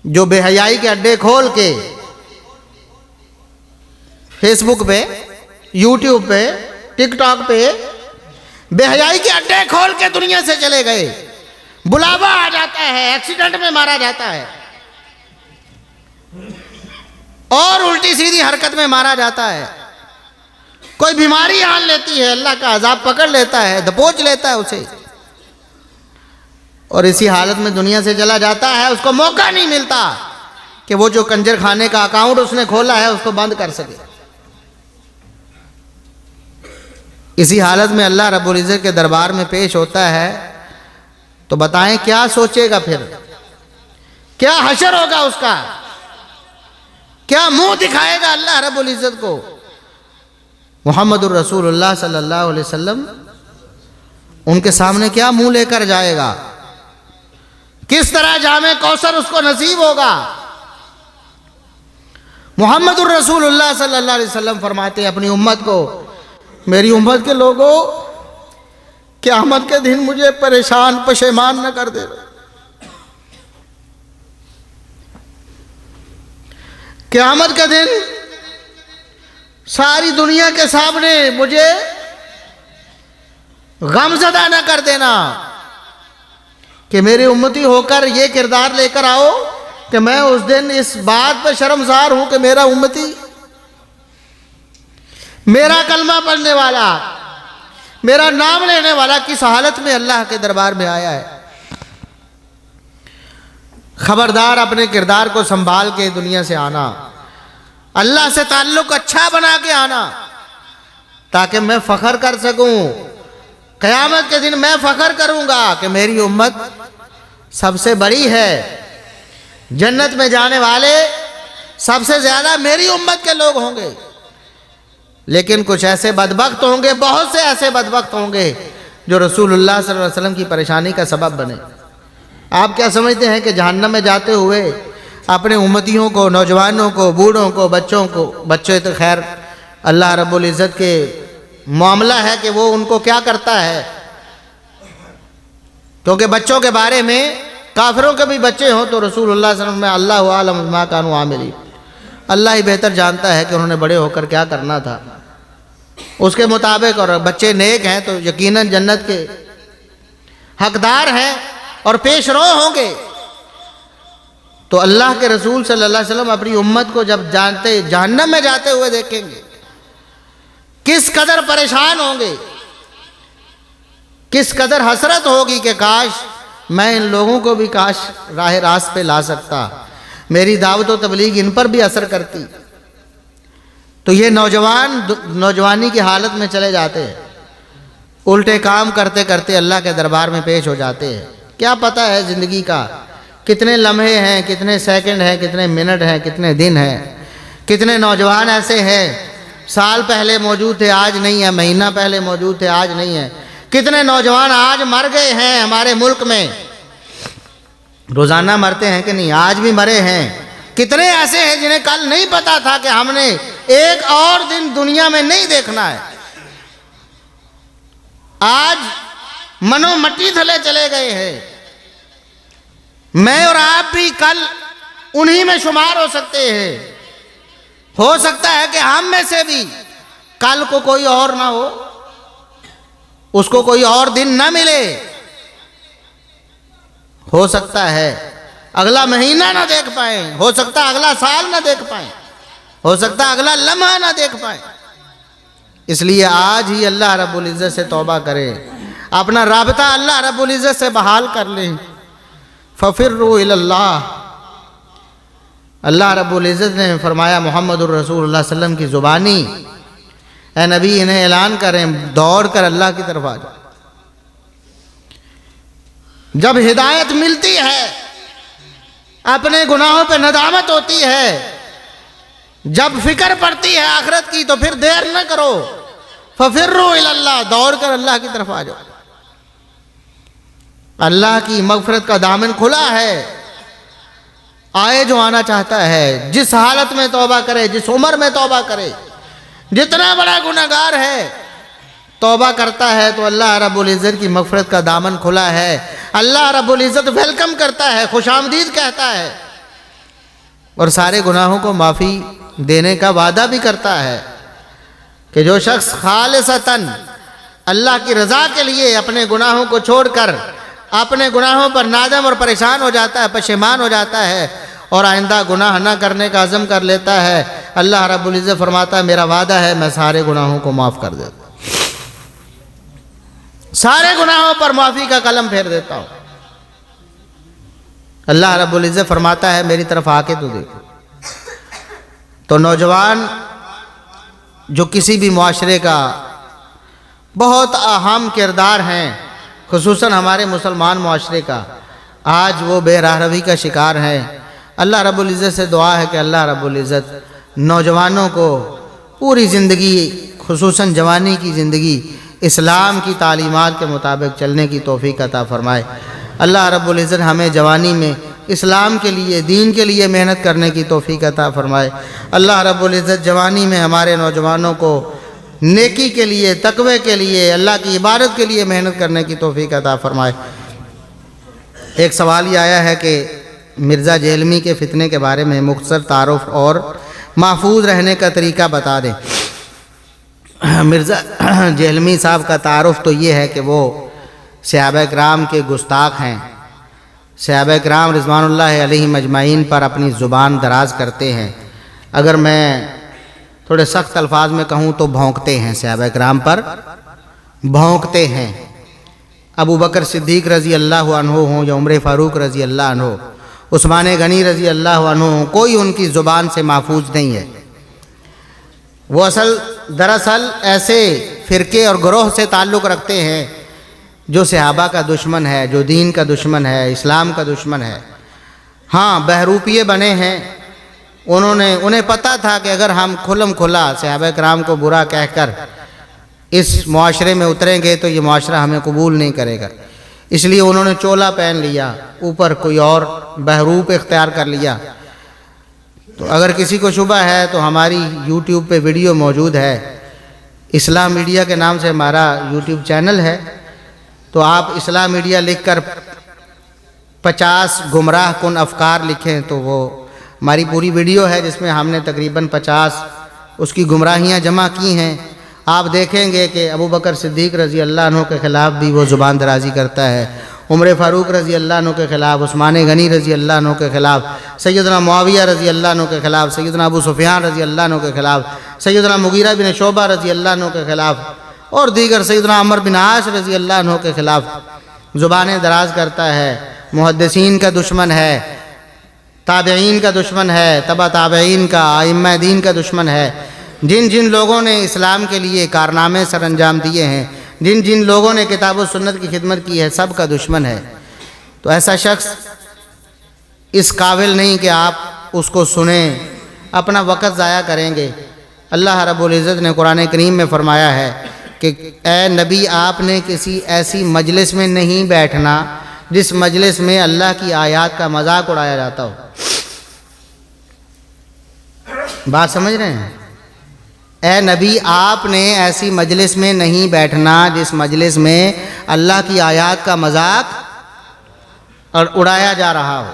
جو بے حیائی کے اڈے کھول کے فیس بک پہ، یوٹیوب پہ، ٹک ٹاک پہ بے حیائی کے اڈے کھول کے دنیا سے چلے گئے، بلاوا آ جاتا ہے، ایکسیڈنٹ میں مارا جاتا ہے، اور الٹی سیدھی حرکت میں مارا جاتا ہے، کوئی بیماری آن لیتی ہے، اللہ کا عذاب پکڑ لیتا ہے، دبوچ لیتا ہے اسے، اور اسی حالت میں دنیا سے چلا جاتا ہے۔ اس کو موقع نہیں ملتا کہ وہ جو کنجر خانے کا اکاؤنٹ اس نے کھولا ہے اس کو بند کر سکے۔ اسی حالت میں اللہ رب العزت کے دربار میں پیش ہوتا ہے، تو بتائیں کیا سوچے گا؟ پھر کیا حشر ہوگا اس کا؟ کیا منہ دکھائے گا اللہ رب العزت کو؟ محمد الرسول اللہ صلی اللہ علیہ وسلم ان کے سامنے کیا منہ لے کر جائے گا؟ کس طرح جام کوثر اس کو نصیب ہوگا۔ محمد الرسول اللہ صلی اللہ علیہ وسلم فرماتے ہیں اپنی امت کو، میری امت کے لوگوں قیامت کے دن مجھے پریشان پشیمان نہ کر دے۔ قیامت کا دن ساری دنیا کے سامنے مجھے غم زدہ نہ کر دینا کہ میری امتی ہو کر یہ کردار لے کر آؤ کہ میں اس دن اس بات پہ شرمسار ہوں کہ میرا امتی، میرا کلمہ پڑھنے والا، میرا نام لینے والا کس حالت میں اللہ کے دربار میں آیا ہے۔ خبردار اپنے کردار کو سنبھال کے دنیا سے آنا، اللہ سے تعلق اچھا بنا کے آنا تاکہ میں فخر کر سکوں۔ قیامت کے دن میں فخر کروں گا کہ میری امت سب سے بڑی ہے، جنت میں جانے والے سب سے زیادہ میری امت کے لوگ ہوں گے۔ لیکن کچھ ایسے بدبخت ہوں گے، بہت سے ایسے بدبخت ہوں گے جو رسول اللہ صلی اللہ علیہ وسلم کی پریشانی کا سبب بنے۔ آپ کیا سمجھتے ہیں کہ جہنم میں جاتے ہوئے اپنے امتیوں کو، نوجوانوں کو، بوڑھوں کو، بچوں تو خیر اللہ رب العزت کے معاملہ ہے کہ وہ ان کو کیا کرتا ہے، کیونکہ بچوں کے بارے میں کافروں کے بھی بچے ہوں تو رسول اللہ صلی اللہ علیہ وسلم میں اللہ عالم بما کانوا عاملین، اللہ ہی بہتر جانتا ہے کہ انہوں نے بڑے ہو کر کیا کرنا تھا اس کے مطابق، اور بچے نیک ہیں تو یقیناً جنت کے حقدار ہیں اور پیش رو ہوں گے۔ تو اللہ کے رسول صلی اللہ علیہ وسلم اپنی امت کو جب جہنم میں جاتے ہوئے دیکھیں گے کس قدر پریشان ہوں گے، کس قدر حسرت ہوگی کہ کاش میں ان لوگوں کو بھی کاش راہ راست پہ لا سکتا، میری دعوت و تبلیغ ان پر بھی اثر کرتی۔ تو یہ نوجوان نوجوانی کی حالت میں چلے جاتے ہیں، الٹے کام کرتے کرتے اللہ کے دربار میں پیش ہو جاتے ہیں۔ کیا پتہ ہے زندگی کا کتنے لمحے ہیں، کتنے سیکنڈ ہیں، کتنے منٹ ہیں، کتنے دن ہیں۔ کتنے نوجوان ایسے ہیں سال پہلے موجود تھے آج نہیں ہے، مہینہ پہلے موجود تھے آج نہیں ہے۔ کتنے نوجوان آج مر گئے ہیں ہمارے ملک میں، روزانہ مرتے ہیں کہ نہیں، آج بھی مرے ہیں۔ کتنے ایسے ہیں جنہیں کل نہیں پتا تھا کہ ہم نے ایک اور دن دنیا میں نہیں دیکھنا ہے، آج منو مٹی تھلے چلے گئے ہیں۔ میں اور آپ بھی کل انہی میں شمار ہو سکتے ہیں، ہو سکتا ہے کہ ہم میں سے بھی کل کو کوئی اور نہ ہو، اس کو کوئی اور دن نہ ملے، ہو سکتا ہے اگلا مہینہ نہ دیکھ پائیں، ہو سکتا ہے اگلا سال نہ دیکھ پائیں، ہو سکتا ہے اگلا لمحہ نہ دیکھ پائیں۔ اس لیے آج ہی اللہ رب العزت سے توبہ کریں، اپنا رابطہ اللہ رب العزت سے بحال کر لیں۔ فَفِرُّوا إِلَى اللَّهِ، اللہ رب العزت نے فرمایا محمد الرسول اللہ صلی اللہ علیہ وسلم کی زبانی، اے نبی انہیں اعلان کریں دوڑ کر اللہ کی طرف آ جاؤ۔ جب ہدایت ملتی ہے، اپنے گناہوں پہ ندامت ہوتی ہے، جب فکر پڑتی ہے آخرت کی تو پھر دیر نہ کرو، فَفِرُّوا إِلَى اللَّهِ، دوڑ کر اللہ کی طرف آ جاؤ۔ اللہ کی مغفرت کا دامن کھلا ہے، آئے جو آنا چاہتا ہے، جس حالت میں توبہ کرے، جس عمر میں توبہ کرے، جتنا بڑا گناہگار ہے توبہ کرتا ہے تو اللہ رب العزت کی مغفرت کا دامن کھلا ہے، اللہ رب العزت ویلکم کرتا ہے، خوش آمدید کہتا ہے، اور سارے گناہوں کو معافی دینے کا وعدہ بھی کرتا ہے کہ جو شخص خالصتاً اللہ کی رضا کے لیے اپنے گناہوں کو چھوڑ کر اپنے گناہوں پر نادم اور پریشان ہو جاتا ہے، پشیمان ہو جاتا ہے اور آئندہ گناہ نہ کرنے کا عزم کر لیتا ہے، اللہ رب العزت فرماتا ہے میرا وعدہ ہے میں سارے گناہوں کو معاف کر دیتا ہوں، سارے گناہوں پر معافی کا قلم پھیر دیتا ہوں۔ اللہ رب العزت فرماتا ہے میری طرف آ کے تو دیکھو۔ تو نوجوان جو کسی بھی معاشرے کا بہت اہم کردار ہیں، خصوصاً ہمارے مسلمان معاشرے کا، آج وہ بے راہ روی کا شکار ہیں۔ اللہ رب العزت سے دعا ہے کہ اللہ رب العزت نوجوانوں کو پوری زندگی، خصوصاً جوانی کی زندگی، اسلام کی تعلیمات کے مطابق چلنے کی توفیق عطا فرمائے۔ اللہ رب العزت ہمیں جوانی میں اسلام کے لیے، دین کے لیے محنت کرنے کی توفیق عطا فرمائے۔ اللہ رب العزت جوانی میں ہمارے نوجوانوں کو نیکی کے لیے، تقوی کے لیے، اللہ کی عبادت کے لیے محنت کرنے کی توفیق عطا فرمائے۔ ایک سوال یہ آیا ہے کہ مرزا جہلمی کے فتنے کے بارے میں مختصر تعارف اور محفوظ رہنے کا طریقہ بتا دیں۔ مرزا جہلمی صاحب کا تعارف تو یہ ہے کہ وہ صحابہ کرام کے گستاخ ہیں، صحابہ کرام رضوان اللہ علیہم اجمعین پر اپنی زبان دراز کرتے ہیں، اگر میں تھوڑے سخت الفاظ میں کہوں تو بھونکتے ہیں، صحابہ کرام پر بھونکتے ہیں۔ ابو بکر صدیق رضی اللہ عنہ ہوں یا عمر فاروق رضی اللہ عنہ، عثمان غنی رضی اللہ عنہ ہوں، کوئی ان کی زبان سے محفوظ نہیں ہے۔ وہ دراصل ایسے فرقے اور گروہ سے تعلق رکھتے ہیں جو صحابہ کا دشمن ہے، جو دین کا دشمن ہے، اسلام کا دشمن ہے۔ ہاں، بہروپیے بنے ہیں، انہیں پتہ تھا کہ اگر ہم کھلم کھلا صحابہ کرام کو برا کہہ کر اس معاشرے میں اتریں گے تو یہ معاشرہ ہمیں قبول نہیں کرے گا، اس لیے انہوں نے چولا پہن لیا، اوپر کوئی اور بہروپ اختیار کر لیا۔ تو اگر کسی کو شبہ ہے تو ہماری یوٹیوب پہ ویڈیو موجود ہے، اسلام میڈیا کے نام سے ہمارا یوٹیوب چینل ہے، تو آپ اسلام میڈیا لکھ کر 50 گمراہ کن افکار لکھیں تو وہ ہماری پوری ویڈیو ہے جس میں ہم نے تقریباً 50 اس کی گمراہیاں جمع کی ہیں۔ آپ دیکھیں گے کہ ابو بکر صدیق رضی اللہ عنہ کے خلاف بھی وہ زبان درازی کرتا ہے، عمر فاروق رضی اللہ عنہ کے خلاف، عثمان غنی رضی اللہ عنہ کے خلاف، سیدنا معاویہ رضی اللہ عنہ کے خلاف، سیدنا ابو سفیان رضی اللہ عنہ کے خلاف، سیدنا مغیرہ بن شعبہ رضی اللہ عنہ کے خلاف اور دیگر سیدنا عمر بن عاص رضی اللہ عنہ کے خلاف زبانیں دراز کرتا ہے۔ محدثین کا دشمن ہے، تابعین کا دشمن ہے، تبع تابعین کا، ائمہ دین کا دشمن ہے۔ جن لوگوں نے اسلام کے لیے کارنامے سر انجام دیے ہیں، جن لوگوں نے کتاب و سنت کی خدمت کی ہے، سب کا دشمن ہے۔ تو ایسا شخص اس قابل نہیں کہ آپ اس کو سنیں، اپنا وقت ضائع کریں گے۔ اللہ رب العزت نے قرآن کریم میں فرمایا ہے کہ اے نبی، آپ نے کسی ایسی مجلس میں نہیں بیٹھنا جس مجلس میں اللہ کی آیات کا مذاق اڑایا جاتا ہو۔ بات سمجھ رہے ہیں؟ اے نبی، آپ نے ایسی مجلس میں نہیں بیٹھنا جس مجلس میں اللہ کی آیات کا مذاق اڑایا جا رہا ہو۔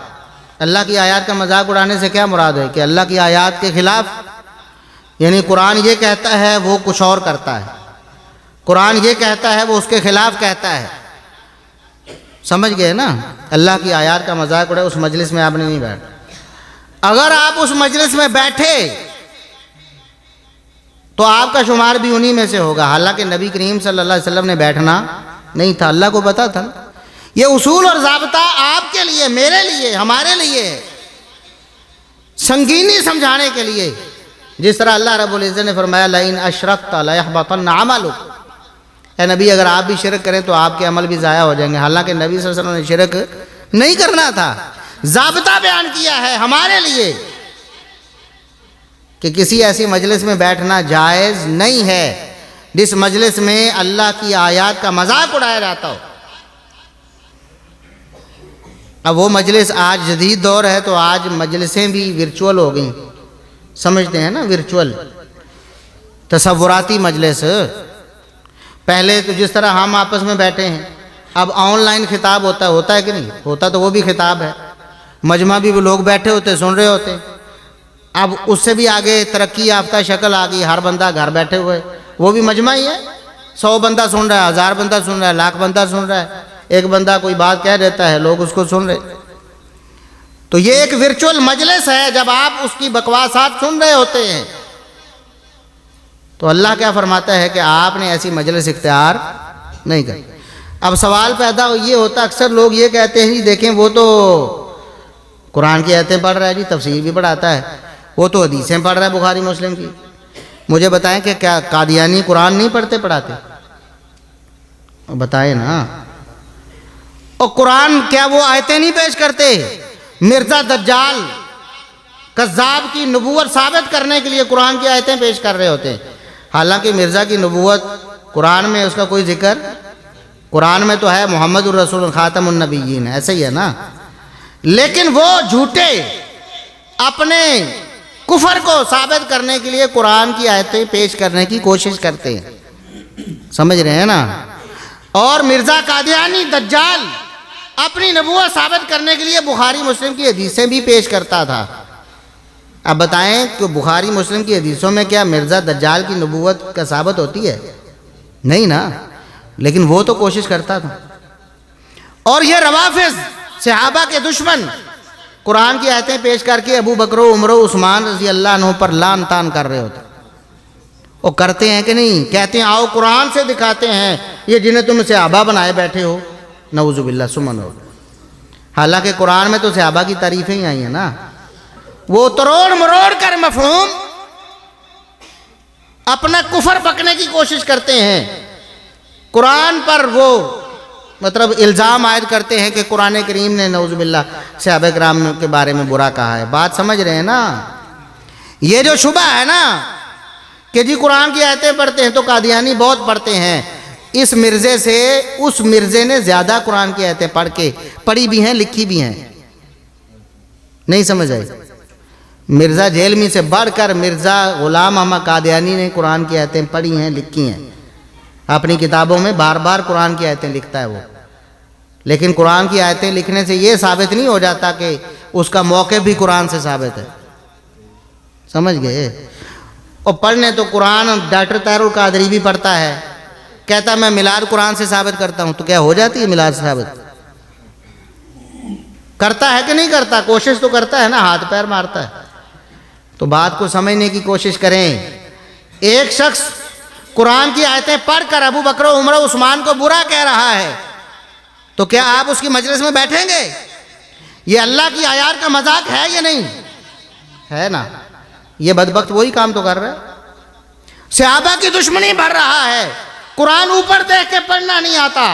اللہ کی آیات کا مذاق اڑانے سے کیا مراد ہے؟ کہ اللہ کی آیات کے خلاف، یعنی قرآن یہ کہتا ہے وہ کچھ اور کرتا ہے، قرآن یہ کہتا ہے وہ اس کے خلاف کہتا ہے۔ سمجھ گئے نا؟ اللہ کی آیات کا مذاق اڑے، اس مجلس میں آپ نے نہیں بیٹھا۔ اگر آپ اس مجلس میں بیٹھے تو آپ کا شمار بھی انہی میں سے ہوگا، حالانکہ نبی کریم صلی اللہ علیہ وسلم نے بیٹھنا نہیں تھا، اللہ کو پتا تھا۔ یہ اصول اور ضابطہ آپ کے لیے، میرے لیے، ہمارے لیے سنگینی سمجھانے کے لیے، جس طرح اللہ رب العزت نے فرمایا لئن اشرکت لیحبطن عملک، اے نبی اگر آپ بھی شرک کریں تو آپ کے عمل بھی ضائع ہو جائیں گے، حالانکہ نبی صلی اللہ علیہ وسلم نے شرک نہیں کرنا تھا۔ ضابطہ بیان کیا ہے ہمارے لیے کہ کسی ایسی مجلس میں بیٹھنا جائز نہیں ہے جس مجلس میں اللہ کی آیات کا مذاق اڑایا جاتا ہو۔ اب وہ مجلس آج جدید دور ہے تو آج مجلسیں بھی ورچوئل ہو گئیں، سمجھتے ہیں نا؟ ورچوئل تصوراتی مجلس۔ پہلے تو جس طرح ہم آپس میں بیٹھے ہیں، اب آن لائن خطاب ہوتا ہے کہ نہیں ہوتا؟ تو وہ بھی خطاب ہے، مجمع بھی وہ لوگ بیٹھے ہوتے سن رہے ہوتے۔ اب اس سے بھی آگے ترقی یافتہ شکل آ گئی، ہر بندہ گھر بیٹھے ہوئے، وہ بھی مجمع ہی ہے، 100 بندہ سن رہا ہے، 1000 بندہ سن رہا ہے، 1,00,000 بندہ سن رہا ہے، ایک بندہ کوئی بات کہہ دیتا ہے، لوگ اس کو سن رہے۔ تو یہ ایک ورچوئل مجلس ہے جب آپ اس کی بکواسات سن رہے ہوتے ہیں۔ تو اللہ کیا فرماتا ہے کہ آپ نے ایسی مجلس اختیار نہیں کریں۔ اب سوال پیدا یہ ہوتا، اکثر لوگ یہ کہتے ہیں جی دیکھیں وہ تو قرآن کی آیتیں پڑھ رہا ہے جی، تفسیر بھی پڑھاتا ہے، وہ تو حدیثیں پڑھ رہا ہے بخاری مسلم کی۔ مجھے بتائیں کہ کیا قادیانی قرآن نہیں پڑھاتے؟ بتائیں نا۔ اور قرآن کیا وہ آیتیں نہیں پیش کرتے؟ مرزا دجال کذاب کی نبوت ثابت کرنے کے لیے قرآن کی آیتیں پیش کر رہے ہوتے ہیں، حالانکہ مرزا کی نبوت قرآن میں اس کا کوئی ذکر قرآن میں تو ہے محمد الرسول خاتم النبیین، ایسے ہی ہے نا، لیکن وہ جھوٹے اپنے کفر کو ثابت کرنے کے لیے قرآن کی آیتیں پیش کرنے کی کوشش کرتے ہیں، سمجھ رہے ہیں نا۔ اور مرزا قادیانی دجال اپنی نبوت ثابت کرنے کے لیے بخاری مسلم کی حدیثیں بھی پیش کرتا تھا۔ اب بتائیں کہ بخاری مسلم کی حدیثوں میں کیا مرزا دجال کی نبوت کا ثابت ہوتی ہے؟ نہیں نا، لیکن وہ تو کوشش کرتا تھا۔ اور یہ روافض صحابہ کے دشمن قرآن کی آیتیں پیش کر کے ابو بکر و عمر و عثمان رضی اللہ عنہ پر لعن طعن کر رہے ہوتے، وہ کرتے ہیں کہ نہیں؟ کہتے ہیں آؤ قرآن سے دکھاتے ہیں یہ جنہیں تم صحابہ بنائے بیٹھے ہو، نعوذ باللہ سمن ہو۔ حالانکہ قرآن میں تو صحابہ کی تعریفیں ہی آئی ہیں نا۔ وہ تروڑ مروڑ کر مفہوم اپنا کفر پکنے کی کوشش کرتے ہیں، قرآن پر وہ مطلب الزام عائد کرتے ہیں کہ قرآن کریم نے نعوذ باللہ صحابہ کرام کے بارے میں برا کہا ہے۔ بات سمجھ رہے ہیں نا؟ یہ جو شبہ ہے نا کہ جی قرآن کی آیتیں پڑھتے ہیں تو قادیانی بہت پڑھتے ہیں، اس مرزے سے اس مرزے نے زیادہ قرآن کی آیتیں پڑھی بھی ہیں، لکھی بھی ہیں۔ نہیں سمجھ آئی؟ مرزا جیلمی سے بڑھ کر مرزا غلام احمد قادیانی نے قرآن کی آیتیں پڑھی ہیں، لکھی ہیں، اپنی کتابوں میں بار بار قرآن کی آیتیں لکھتا ہے وہ۔ لیکن قرآن کی آیتیں لکھنے سے یہ ثابت نہیں ہو جاتا کہ اس کا موقع بھی قرآن سے ثابت ہے، سمجھ گئے؟ اور پڑھنے تو قرآن ڈاکٹر طاہر القادری بھی پڑھتا ہے، کہتا میں میلاد قرآن سے ثابت کرتا ہوں، تو کیا ہو جاتی ہے میلاد ثابت؟ کرتا ہے کہ نہیں کرتا؟ کوشش تو کرتا ہے نا، ہاتھ پیر مارتا ہے۔ تو بات کو سمجھنے کی کوشش کریں۔ ایک شخص قرآن کی آیتیں پڑھ کر ابو بکر و عمر و عثمان کو برا کہہ رہا ہے، تو کیا آپ اس کی مجلس میں بیٹھیں گے؟ یہ اللہ کی آیات کا مذاق ہے یا نہیں ہے نا؟ یہ بدبخت وہی کام تو کر رہا ہے، صحابہ کی دشمنی بڑھ رہا ہے، قرآن اوپر دیکھ کے پڑھنا نہیں آتا۔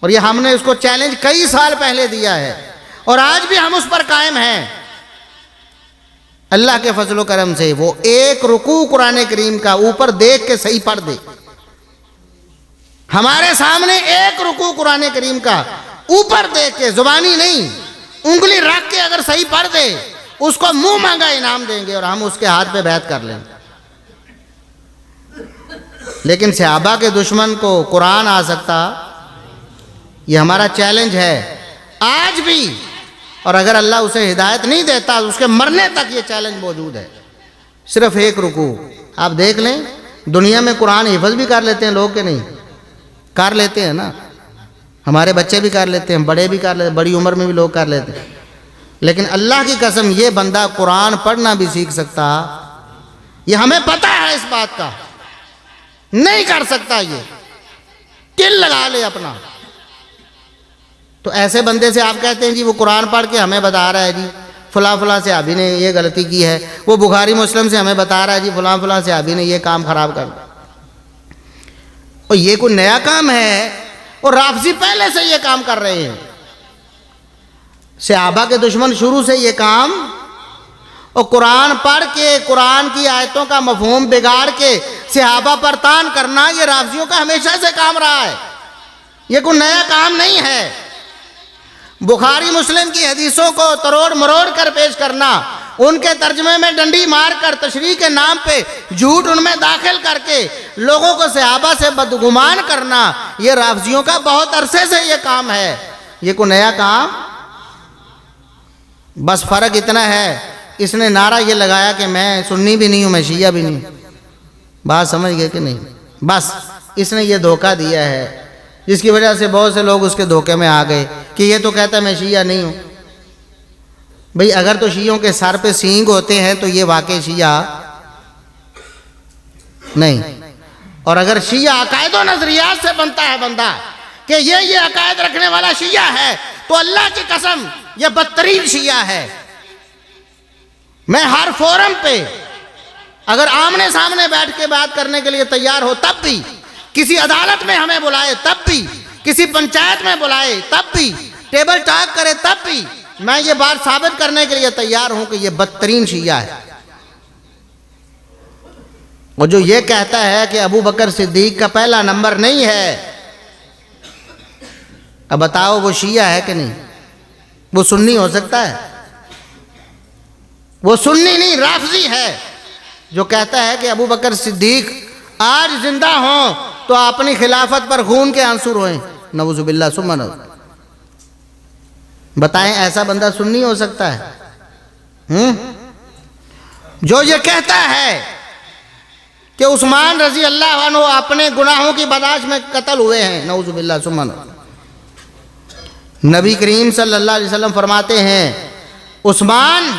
اور یہ ہم نے اس کو چیلنج کئی سال پہلے دیا ہے اور آج بھی ہم اس پر قائم ہیں۔ اللہ کے فضل و کرم سے وہ ایک رکوع قرآن کریم کا اوپر دیکھ کے صحیح پڑھ دے، ہمارے سامنے ایک رکوع قرآن کریم کا اوپر دیکھ کے، زبانی نہیں، انگلی رکھ کے اگر صحیح پڑھ دے، اس کو منہ مانگا انعام دیں گے اور ہم اس کے ہاتھ پہ بیعت کر لیں گے۔ لیکن صحابہ کے دشمن کو قرآن آ سکتا؟ یہ ہمارا چیلنج ہے آج بھی، اور اگر اللہ اسے ہدایت نہیں دیتا اس کے مرنے تک یہ چیلنج موجود ہے۔ صرف ایک رکوع آپ دیکھ لیں، دنیا میں قرآن حفظ بھی کر لیتے ہیں لوگ کہ نہیں؟ کر لیتے ہیں نا، ہمارے بچے بھی کر لیتے ہیں، بڑے بھی کر لیتے ہیں، بڑی عمر میں بھی لوگ کر لیتے ہیں۔ لیکن اللہ کی قسم یہ بندہ قرآن پڑھنا بھی سیکھ سکتا؟ یہ ہمیں پتہ ہے اس بات کا، نہیں کر سکتا، یہ دل لگا لے اپنا۔ تو ایسے بندے سے آپ کہتے ہیں جی وہ قرآن پڑھ کے ہمیں بتا رہا ہے جی فلاں فلاں صحابی نے یہ غلطی کی ہے، وہ بخاری مسلم سے ہمیں بتا رہا ہے جی فلاں فلاں صحابی نے یہ کام خراب کر دیا، اور یہ کوئی نیا کام ہے؟ اور رافضی پہلے سے یہ کام کر رہے ہیں، صحابہ کے دشمن شروع سے یہ کام، اور قرآن پڑھ کے قرآن کی آیتوں کا مفہوم بگاڑ کے صحابہ پر طعن کرنا یہ رافضیوں کا ہمیشہ سے کام رہا ہے، یہ کوئی نیا کام نہیں ہے۔ بخاری مسلم کی حدیثوں کو تروڑ مروڑ کر پیش کرنا، ان کے ترجمے میں ڈنڈی مار کر تشریح کے نام پہ جھوٹ ان میں داخل کر کے لوگوں کو صحابہ سے بدگمان کرنا، یہ رافضیوں کا بہت عرصے سے یہ کام ہے، یہ کوئی نیا کام؟ بس فرق اتنا ہے اس نے نعرہ یہ لگایا کہ میں سنی بھی نہیں ہوں، میں شیعہ بھی نہیں ہوں، بات سمجھ گئے کہ نہیں؟ بس اس نے یہ دھوکہ دیا ہے، جس کی وجہ سے بہت سے لوگ اس کے دھوکے میں آ گئے کہ یہ تو کہتا ہے میں شیعہ نہیں ہوں۔ بھئی اگر تو شیعوں کے سر پہ سینگ ہوتے ہیں تو یہ واقعی شیعہ نہیں، اور اگر شیعہ عقائد و نظریات سے بنتا ہے بندہ کہ یہ عقائد رکھنے والا شیعہ ہے، تو اللہ کی قسم یہ بدترین شیعہ ہے۔ میں ہر فورم پہ اگر آمنے سامنے بیٹھ کے بات کرنے کے لیے تیار ہو تب بھی، کسی عدالت میں ہمیں بلائے تب بھی، کسی پنچایت میں بلائے تب بھی، ٹیبل ٹاک کرے تب بھی، میں یہ بات ثابت کرنے کے لیے تیار ہوں کہ یہ بدترین شیعہ ہے۔ اور جو یہ کہتا ہے کہ ابو بکر صدیق کا پہلا نمبر نہیں ہے، اب بتاؤ وہ شیعہ ہے کہ نہیں؟ وہ سنی ہو سکتا ہے؟ وہ سنی نہیں، رافضی ہے، جو کہتا ہے کہ ابو بکر صدیق آج زندہ ہوں تو اپنی خلافت پر خون کے آنسو روئیں، نعوذ باللہ ثم نعوذ۔ بتائیں ایسا بندہ سنی ہو سکتا ہے؟ جو یہ کہتا ہے کہ عثمان رضی اللہ عنہ اپنے گناہوں کی برداشت میں قتل ہوئے ہیں، نعوذ باللہ ثم نعوذ۔ نبی کریم صلی اللہ علیہ وسلم فرماتے ہیں عثمان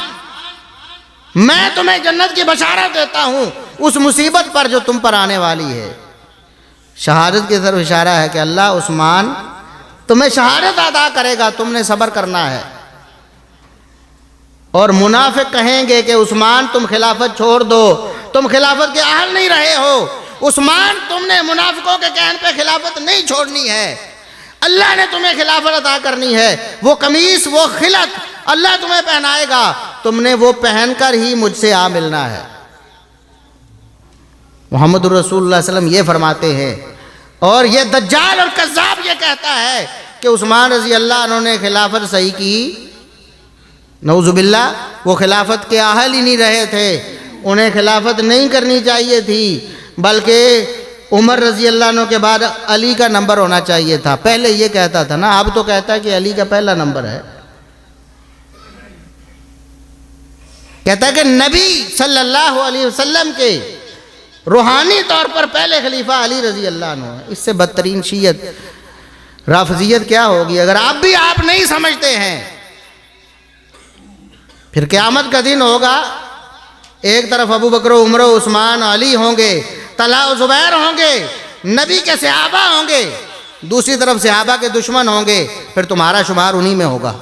میں تمہیں جنت کی بشارت دیتا ہوں اس مصیبت پر جو تم پر آنے والی ہے۔ شہادت کی طرف اشارہ ہے کہ اللہ عثمان تمہیں شہادت عطا کرے گا، تم نے صبر کرنا ہے۔ اور منافق کہیں گے کہ عثمان تم خلافت چھوڑ دو، تم خلافت کے اہل نہیں رہے ہو۔ عثمان تم نے منافقوں کے کہنے پہ خلافت نہیں چھوڑنی ہے، اللہ نے تمہیں خلافت عطا کرنی ہے۔ وہ قمیص، وہ خلعت اللہ تمہیں پہنائے گا، تم نے وہ پہن کر ہی مجھ سے آ ملنا ہے۔ محمد رسول اللہ صلی اللہ علیہ وسلم یہ فرماتے ہیں، اور یہ دجال اور کذاب یہ کہتا ہے کہ عثمان رضی اللہ عنہ نے خلافت صحیح کی، نعوذ باللہ وہ خلافت کے اہل ہی نہیں رہے تھے، انہیں خلافت نہیں کرنی چاہیے تھی، بلکہ عمر رضی اللہ عنہ کے بعد علی کا نمبر ہونا چاہیے تھا۔ پہلے یہ کہتا تھا نا، اب تو کہتا ہے کہ علی کا پہلا نمبر ہے۔ کہتا ہے کہ نبی صلی اللہ علیہ وسلم کے روحانی طور پر پہلے خلیفہ علی رضی اللہ عنہ ہے۔ اس سے بدترین شیعت رافضیت کیا ہوگی؟ اگر آپ نہیں سمجھتے ہیں، پھر قیامت کا دن ہوگا، ایک طرف ابو بکر و عمر و عثمان علی ہوں گے، طلحہ و زبیر ہوں گے، نبی کے صحابہ ہوں گے، دوسری طرف صحابہ کے دشمن ہوں گے، پھر تمہارا شمار انہی میں ہوگا۔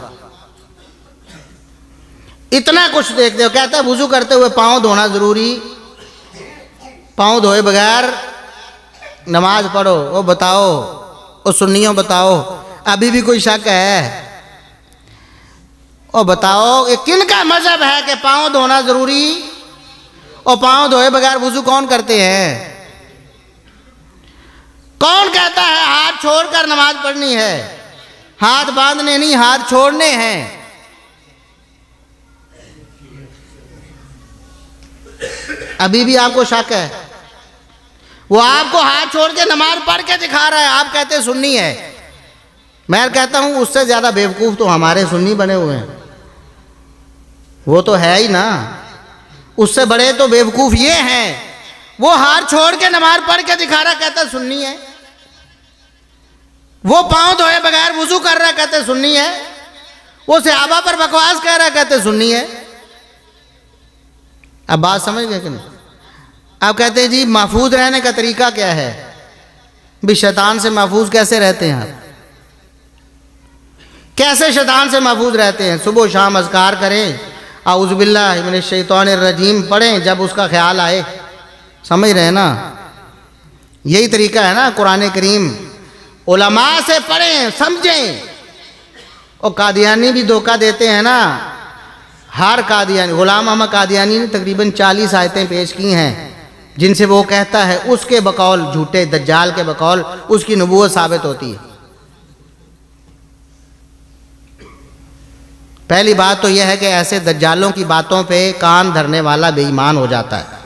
اتنا کچھ دیکھتے ہو، کہتا ہے وضو کرتے ہوئے پاؤں دھونا ضروری، پاؤں دھوئے بغیر نماز پڑھو۔ وہ بتاؤ، وہ سنیوں بتاؤ، ابھی بھی کوئی شک ہے؟ اور بتاؤ یہ کن کا مذہب ہے کہ پاؤں دھونا ضروری، اور پاؤں دھوئے بغیر وضو کون کرتے ہیں؟ کون کہتا ہے ہاتھ چھوڑ کر نماز پڑھنی ہے؟ ہاتھ باندھنے نہیں، ہاتھ چھوڑنے ہیں۔ ابھی بھی آپ کو شک ہے؟ وہ آپ کو ہاتھ چھوڑ کے نماز پڑھ کے دکھا رہا ہے، آپ کہتے ہیں سنی ہے۔ میں کہتا ہوں اس سے زیادہ بیوقوف تو ہمارے سنی بنے ہوئے ہیں، وہ تو ہے ہی نا، اس سے بڑے تو بیوقوف یہ ہیں، وہ ہاتھ چھوڑ کے نماز پڑھ کے دکھا رہا کہتا ہے سنی ہے، وہ پاؤں دھوئے بغیر وضو کر رہا کہتے ہیں سنی ہے، وہ صحابہ پر بکواس کہہ رہا کہتے ہیں سنی ہے۔ اب بات سمجھ گئے کہ نہیں؟ آپ کہتے ہیں جی محفوظ رہنے کا طریقہ کیا ہے؟ بھی شیطان سے محفوظ کیسے رہتے ہیں آپ؟ کیسے شیطان سے محفوظ رہتے ہیں؟ صبح و شام اذکار کریں، اعوذ باللہ من الشیطان الرجیم پڑھیں جب اس کا خیال آئے، سمجھ رہے ہیں نا؟ یہی طریقہ ہے نا قرآن کریم، علماء سے پڑھیں سمجھیں۔ اور قادیانی بھی دھوکہ دیتے ہیں نا، ہر قادیانی، غلام احمد قادیانی نے تقریباً 40 آیتیں پیش کی ہیں جن سے وہ کہتا ہے اس کے بقول، جھوٹے دجال کے بقول، اس کی نبوت ثابت ہوتی ہے۔ پہلی بات تو یہ ہے کہ ایسے دجالوں کی باتوں پہ کان دھرنے والا بے ایمان ہو جاتا ہے۔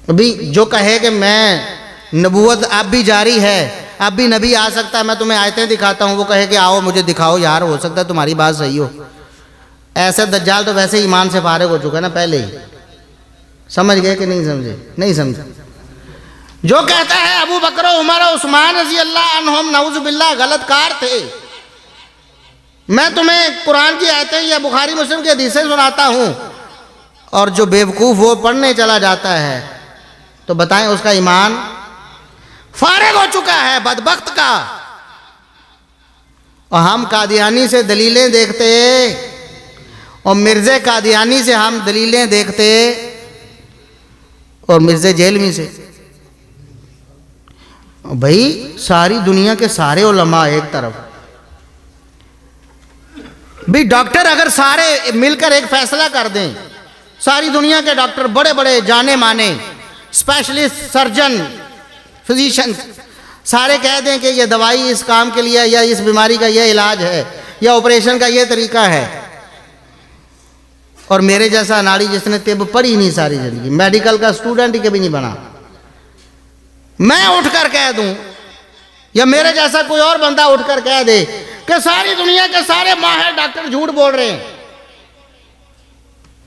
ابھی جو کہے کہ میں نبوت اب بھی جاری ہے، اب بھی نبی آ سکتا ہے، میں تمہیں آیتیں دکھاتا ہوں، وہ کہے کہ آؤ مجھے دکھاؤ یار، ہو سکتا ہے تمہاری بات صحیح ہو۔ ایسے دجال تو ویسے ایمان سے فارغ ہو چکا ہے نا پہلے ہی۔ سمجھ گئے کہ نہیں سمجھے؟ نہیں سمجھے؟ جو کہتا ہے ابو بکر و عمر و عثمان رضی اللہ عنہم نعوذ باللہ غلط کار تھے، میں تمہیں قرآن کی آیتیں یا بخاری مسلم کی حدیثیں سناتا ہوں، اور جو بیوقوف وہ پڑھنے چلا جاتا ہے، تو بتائیں اس کا ایمان فارغ ہو چکا ہے، بدبخت کا۔ اور ہم قادیانی سے دلیلیں دیکھتے، اور مرزا قادیانی سے ہم دلیلیں دیکھتے، اور مرزا جیلمی سے۔ بھائی ساری دنیا کے سارے علماء ایک طرف، بھی ڈاکٹر اگر سارے مل کر ایک فیصلہ کر دیں، ساری دنیا کے ڈاکٹر بڑے بڑے جانے مانے اسپیشلسٹ سرجن فزیشن سارے کہہ دیں کہ یہ دوائی اس کام کے لیے یا اس بیماری کا یہ علاج ہے یا آپریشن کا یہ طریقہ ہے، اور میرے جیسا اناڑی جس نے طب پڑھی نہیں ساری زندگی، میڈیکل کا اسٹوڈنٹ ہی کبھی نہیں بنا، میں اٹھ کر کہہ دوں یا میرے جیسا کوئی اور بندہ اٹھ کر کہہ دے کہ ساری دنیا کے سارے ماہر ڈاکٹر جھوٹ بول رہے ہیں،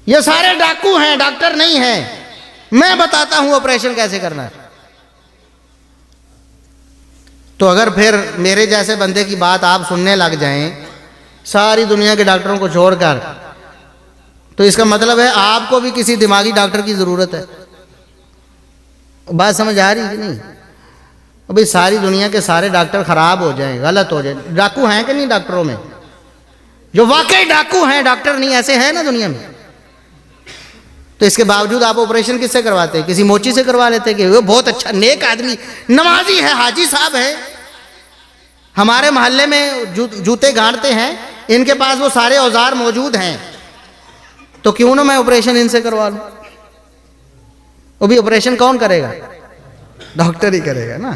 یہ سارے ڈاکو ہیں، ڈاکٹر نہیں ہیں، میں بتاتا ہوں آپریشن کیسے کرنا ہے، تو اگر پھر میرے جیسے بندے کی بات آپ سننے لگ جائیں ساری دنیا کے ڈاکٹروں کو چھوڑ کر، تو اس کا مطلب ہے آپ کو بھی کسی دماغی ڈاکٹر کی ضرورت ہے۔ بات سمجھ آ رہی کہ نہیں؟ ابھی ساری دنیا کے سارے ڈاکٹر خراب ہو جائیں، غلط ہو جائیں، ڈاکو ہیں کہ نہیں ڈاکٹروں میں؟ جو واقعی ڈاکو ہیں ڈاکٹر نہیں، ایسے ہیں نا دنیا میں، تو اس کے باوجود آپ آپریشن کس سے کرواتے ہیں؟ کسی موچی سے کروا لیتے کہ وہ بہت اچھا نیک آدمی، نمازی ہے، حاجی صاحب ہے، ہمارے محلے میں جوتے گھاڑتے ہیں، ان کے پاس وہ سارے اوزار موجود ہیں، تو کیوں نہ میں آپریشن ان سے کروا لوں؟ وہ بھی آپریشن کون کرے گا؟ ڈاکٹر ہی کرے گا نا۔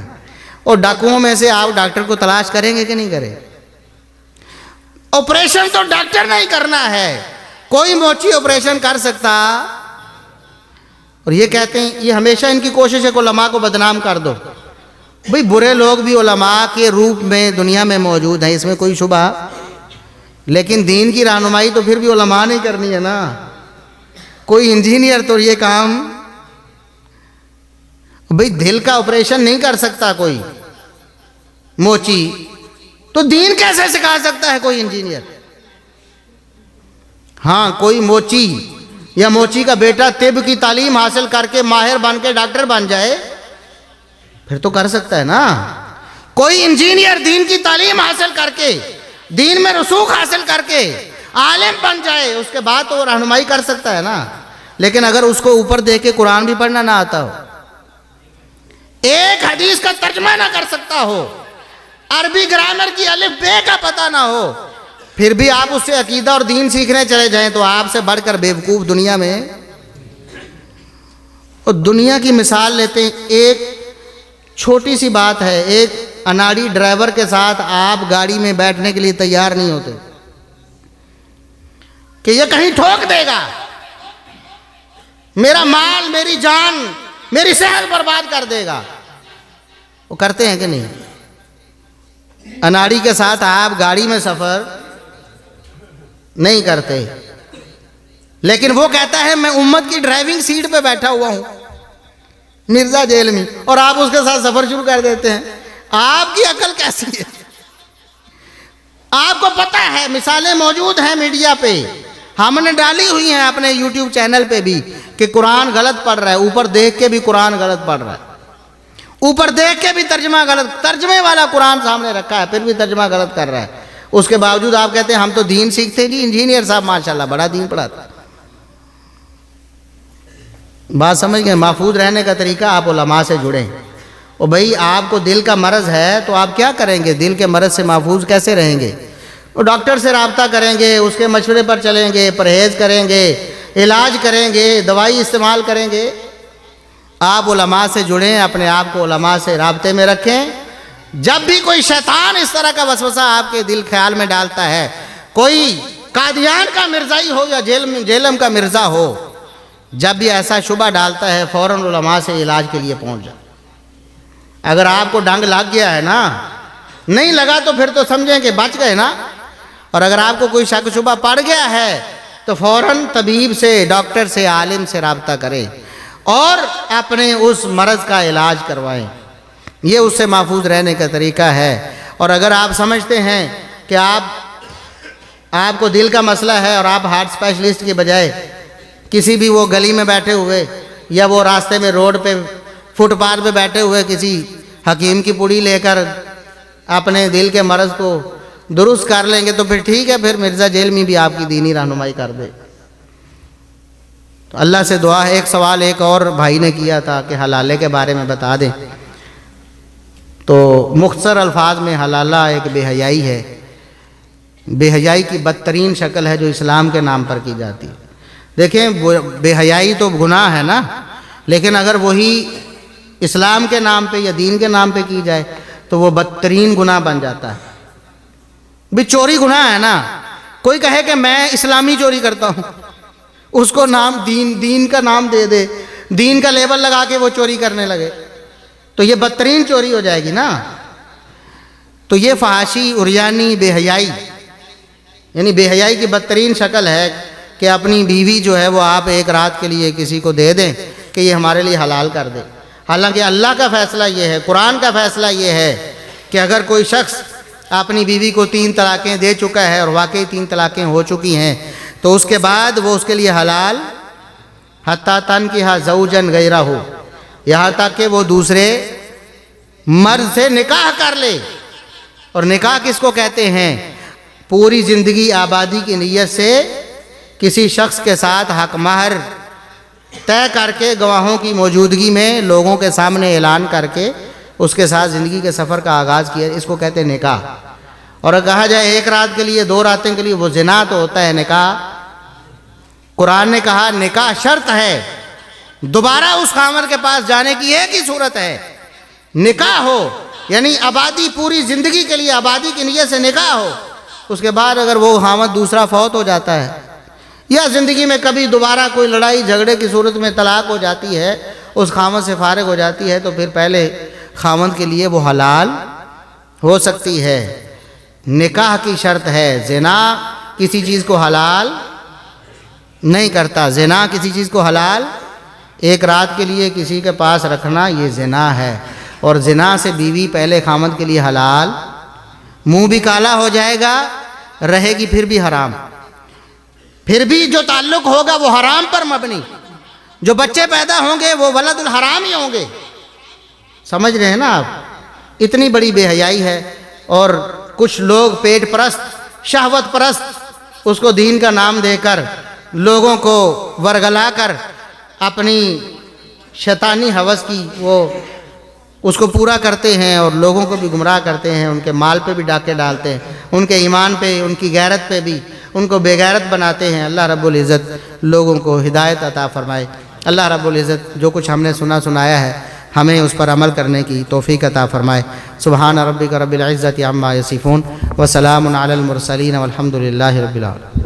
اور ڈاکوؤں میں سے آپ ڈاکٹر کو تلاش کریں گے کہ نہیں کریں گے؟ آپریشن تو ڈاکٹر نہیں کرنا ہے، کوئی موچی آپریشن کر سکتا؟ اور یہ کہتے ہیں، یہ ہمیشہ ان کی کوشش ہے کہ علماء کو بدنام کر دو۔ بھئی برے لوگ بھی علماء کے روپ میں دنیا میں موجود ہیں، اس میں کوئی شبہ، لیکن دین کی رہنمائی تو پھر بھی علماء نہیں کرنی ہے نا۔ کوئی انجینئر تو یہ کام، بھئی دل کا آپریشن نہیں کر سکتا کوئی موچی، تو دین کیسے سکھا سکتا ہے کوئی انجینئر؟ ہاں کوئی موچی یا موچی کا بیٹا طب کی تعلیم حاصل کر کے ماہر بن کے ڈاکٹر بن جائے پھر تو کر سکتا ہے نا۔ کوئی انجینئر دین کی تعلیم حاصل کر کے، دین میں رسوخ حاصل کر کے عالم بن جائے، اس کے بعد تو رہنمائی کر سکتا ہے نا۔ لیکن اگر اس کو اوپر دیکھ کے قرآن بھی پڑھنا نہ آتا ہو، ایک حدیث کا ترجمہ نہ کر سکتا ہو، عربی گرامر کی الف بے کا پتہ نہ ہو، پھر بھی آپ اس سے عقیدہ اور دین سیکھنے چلے جائیں تو آپ سے بڑھ کر بیوقوف دنیا میں۔ اور دنیا کی مثال لیتے ہیں، ایک چھوٹی سی بات ہے، ایک اناڑی ڈرائیور کے ساتھ آپ گاڑی میں بیٹھنے کے لیے تیار نہیں ہوتے کہ یہ کہیں ٹھوک دے گا، میرا مال، میری جان، میری صحت برباد کر دے گا۔ وہ کرتے ہیں کہ نہیں؟ اناڑی کے ساتھ آپ گاڑی میں سفر نہیں کرتے، لیکن وہ کہتا ہے میں امت کی ڈرائیونگ سیٹ پہ بیٹھا ہوا ہوں مرزا جیل میں، اور آپ اس کے ساتھ سفر شروع کر دیتے ہیں۔ آپ کی عقل کیسی ہے؟ آپ کو پتہ ہے، مثالیں موجود ہیں میڈیا پہ، ہم نے ڈالی ہوئی ہیں اپنے یوٹیوب چینل پہ بھی کہ قرآن غلط پڑھ رہا ہے، اوپر دیکھ کے بھی قرآن غلط پڑھ رہا ہے، اوپر دیکھ کے بھی ترجمہ غلط، ترجمے والا قرآن سامنے رکھا ہے پھر بھی ترجمہ غلط کر رہا ہے۔ اس کے باوجود آپ کہتے ہیں ہم تو دین سیکھتے جی، انجینئر صاحب ماشاءاللہ بڑا دین پڑھاتا ہے۔ بات سمجھ گئے؟ محفوظ رہنے کا طریقہ آپ علماء سے جڑیں۔ اور بھئی آپ کو دل کا مرض ہے تو آپ کیا کریں گے؟ دل کے مرض سے محفوظ کیسے رہیں گے؟ وہ ڈاکٹر سے رابطہ کریں گے، اس کے مشورے پر چلیں گے، پرہیز کریں گے، علاج کریں گے، دوائی استعمال کریں گے۔ آپ علماء سے جڑیں، اپنے آپ کو علماء سے رابطے میں رکھیں۔ جب بھی کوئی شیطان اس طرح کا وسوسہ آپ کے دل خیال میں ڈالتا ہے، کوئی قادیان کا مرزائی ہو یا جیلم کا مرزا ہو، جب بھی ایسا شبہ ڈالتا ہے فوراً علماء سے علاج کے لیے پہنچ جائیں۔ اگر آپ کو ڈنگ لگ گیا ہے نا، نہیں لگا تو پھر تو سمجھیں کہ بچ گئے نا، اور اگر آپ کو کوئی شک شبہ پڑ گیا ہے تو فوراً طبیب سے، ڈاکٹر سے، عالم سے رابطہ کریں اور اپنے اس مرض کا علاج کروائیں۔ یہ اس سے محفوظ رہنے کا طریقہ ہے۔ اور اگر آپ سمجھتے ہیں کہ آپ کو دل کا مسئلہ ہے اور آپ ہارٹ اسپیشلسٹ کی بجائے کسی بھی وہ گلی میں بیٹھے ہوئے یا وہ راستے میں روڈ پہ فٹ پاتھ پہ بیٹھے ہوئے کسی حکیم کی پڑی لے کر اپنے دل کے مرض کو درست کر لیں گے تو پھر ٹھیک ہے، پھر مرزا جیل میں بھی آپ کی دینی رہنمائی کر دے۔ تو اللہ سے دعا ہے۔ ایک سوال ایک اور بھائی نے کیا تھا کہ حلالے کے بارے میں بتا دیں، تو مختصر الفاظ میں حلالہ ایک بے حیائی ہے، بے حیائی کی بدترین شکل ہے جو اسلام کے نام پر کی جاتی ہے۔ دیکھیں بے حیائی تو گناہ ہے نا، لیکن اگر وہی اسلام کے نام پہ یا دین کے نام پہ کی جائے تو وہ بدترین گناہ بن جاتا ہے۔ بھی چوری گناہ ہے نا، کوئی کہے کہ میں اسلامی چوری کرتا ہوں، اس کو نام دین کا نام دے دے، دین کا لیبل لگا کے وہ چوری کرنے لگے، تو یہ بدترین چوری ہو جائے گی نا۔ تو یہ فحاشی، عریانی، بے حیائی، یعنی بے حیائی کی بدترین شکل ہے کہ اپنی بیوی جو ہے وہ آپ ایک رات کے لیے کسی کو دے دیں کہ یہ ہمارے لیے حلال کر دے، حالانکہ اللہ کا فیصلہ یہ ہے، قرآن کا فیصلہ یہ ہے کہ اگر کوئی شخص اپنی بیوی کو 3 طلاقیں دے چکا ہے اور واقعی 3 طلاقیں ہو چکی ہیں تو اس کے بعد وہ اس کے لیے حلال حتیٰ تنکحہ زوجا غیرہ، یہاں تک کہ وہ دوسرے مرد سے نکاح کر لے۔ اور نکاح کس کو کہتے ہیں؟ پوری زندگی آبادی کی نیت سے کسی شخص کے ساتھ حق مہر طے کر کے گواہوں کی موجودگی میں لوگوں کے سامنے اعلان کر کے اس کے ساتھ زندگی کے سفر کا آغاز کیا، اس کو کہتے ہیں نکاح۔ اور اگر کہا جائے 1 رات کے لیے 2 راتیں کے لیے، وہ زنا تو ہوتا ہے نکاح۔ قرآن نے کہا نکاح شرط ہے، دوبارہ اس خاوند کے پاس جانے کی ایک ہی صورت ہے، نکاح ہو، یعنی آبادی پوری زندگی کے لیے آبادی کی نیت سے نکاح ہو۔ اس کے بعد اگر وہ خاوند دوسرا فوت ہو جاتا ہے یا زندگی میں کبھی دوبارہ کوئی لڑائی جھگڑے کی صورت میں طلاق ہو جاتی ہے، اس خاوند سے فارغ ہو جاتی ہے، تو پھر پہلے خاوند کے لیے وہ حلال ہو سکتی ہے۔ نکاح کی شرط ہے، زنا کسی چیز کو حلال نہیں کرتا، زنا کسی چیز کو حلال 1 رات کے لیے کسی کے پاس رکھنا یہ زنا ہے۔ اور زنا سے بیوی پہلے خاوند کے لیے حلال، منہ بھی کالا ہو جائے گا، رہے گی پھر بھی حرام، پھر بھی جو تعلق ہوگا وہ حرام پر مبنی، جو بچے پیدا ہوں گے وہ ولد الحرام ہی ہوں گے۔ سمجھ رہے ہیں نا آپ؟ اتنی بڑی بے حیائی ہے۔ اور کچھ لوگ پیٹ پرست، شہوت پرست، اس کو دین کا نام دے کر لوگوں کو ورگلا کر اپنی شیطانی ہوس کی وہ اس کو پورا کرتے ہیں اور لوگوں کو بھی گمراہ کرتے ہیں، ان کے مال پہ بھی ڈاکے ڈالتے ہیں، ان کے ایمان پہ، ان کی غیرت پہ بھی ان کو بے غیرت بناتے ہیں۔ اللہ رب العزت لوگوں کو ہدایت عطا فرمائے۔ اللہ رب العزت جو کچھ ہم نے سنایا ہے ہمیں اس پر عمل کرنے کی توفیق عطا فرمائے۔ سبحان ربک رب العزت عما یصفون وسلام علی المرسلین والحمد للہ رب العالمین۔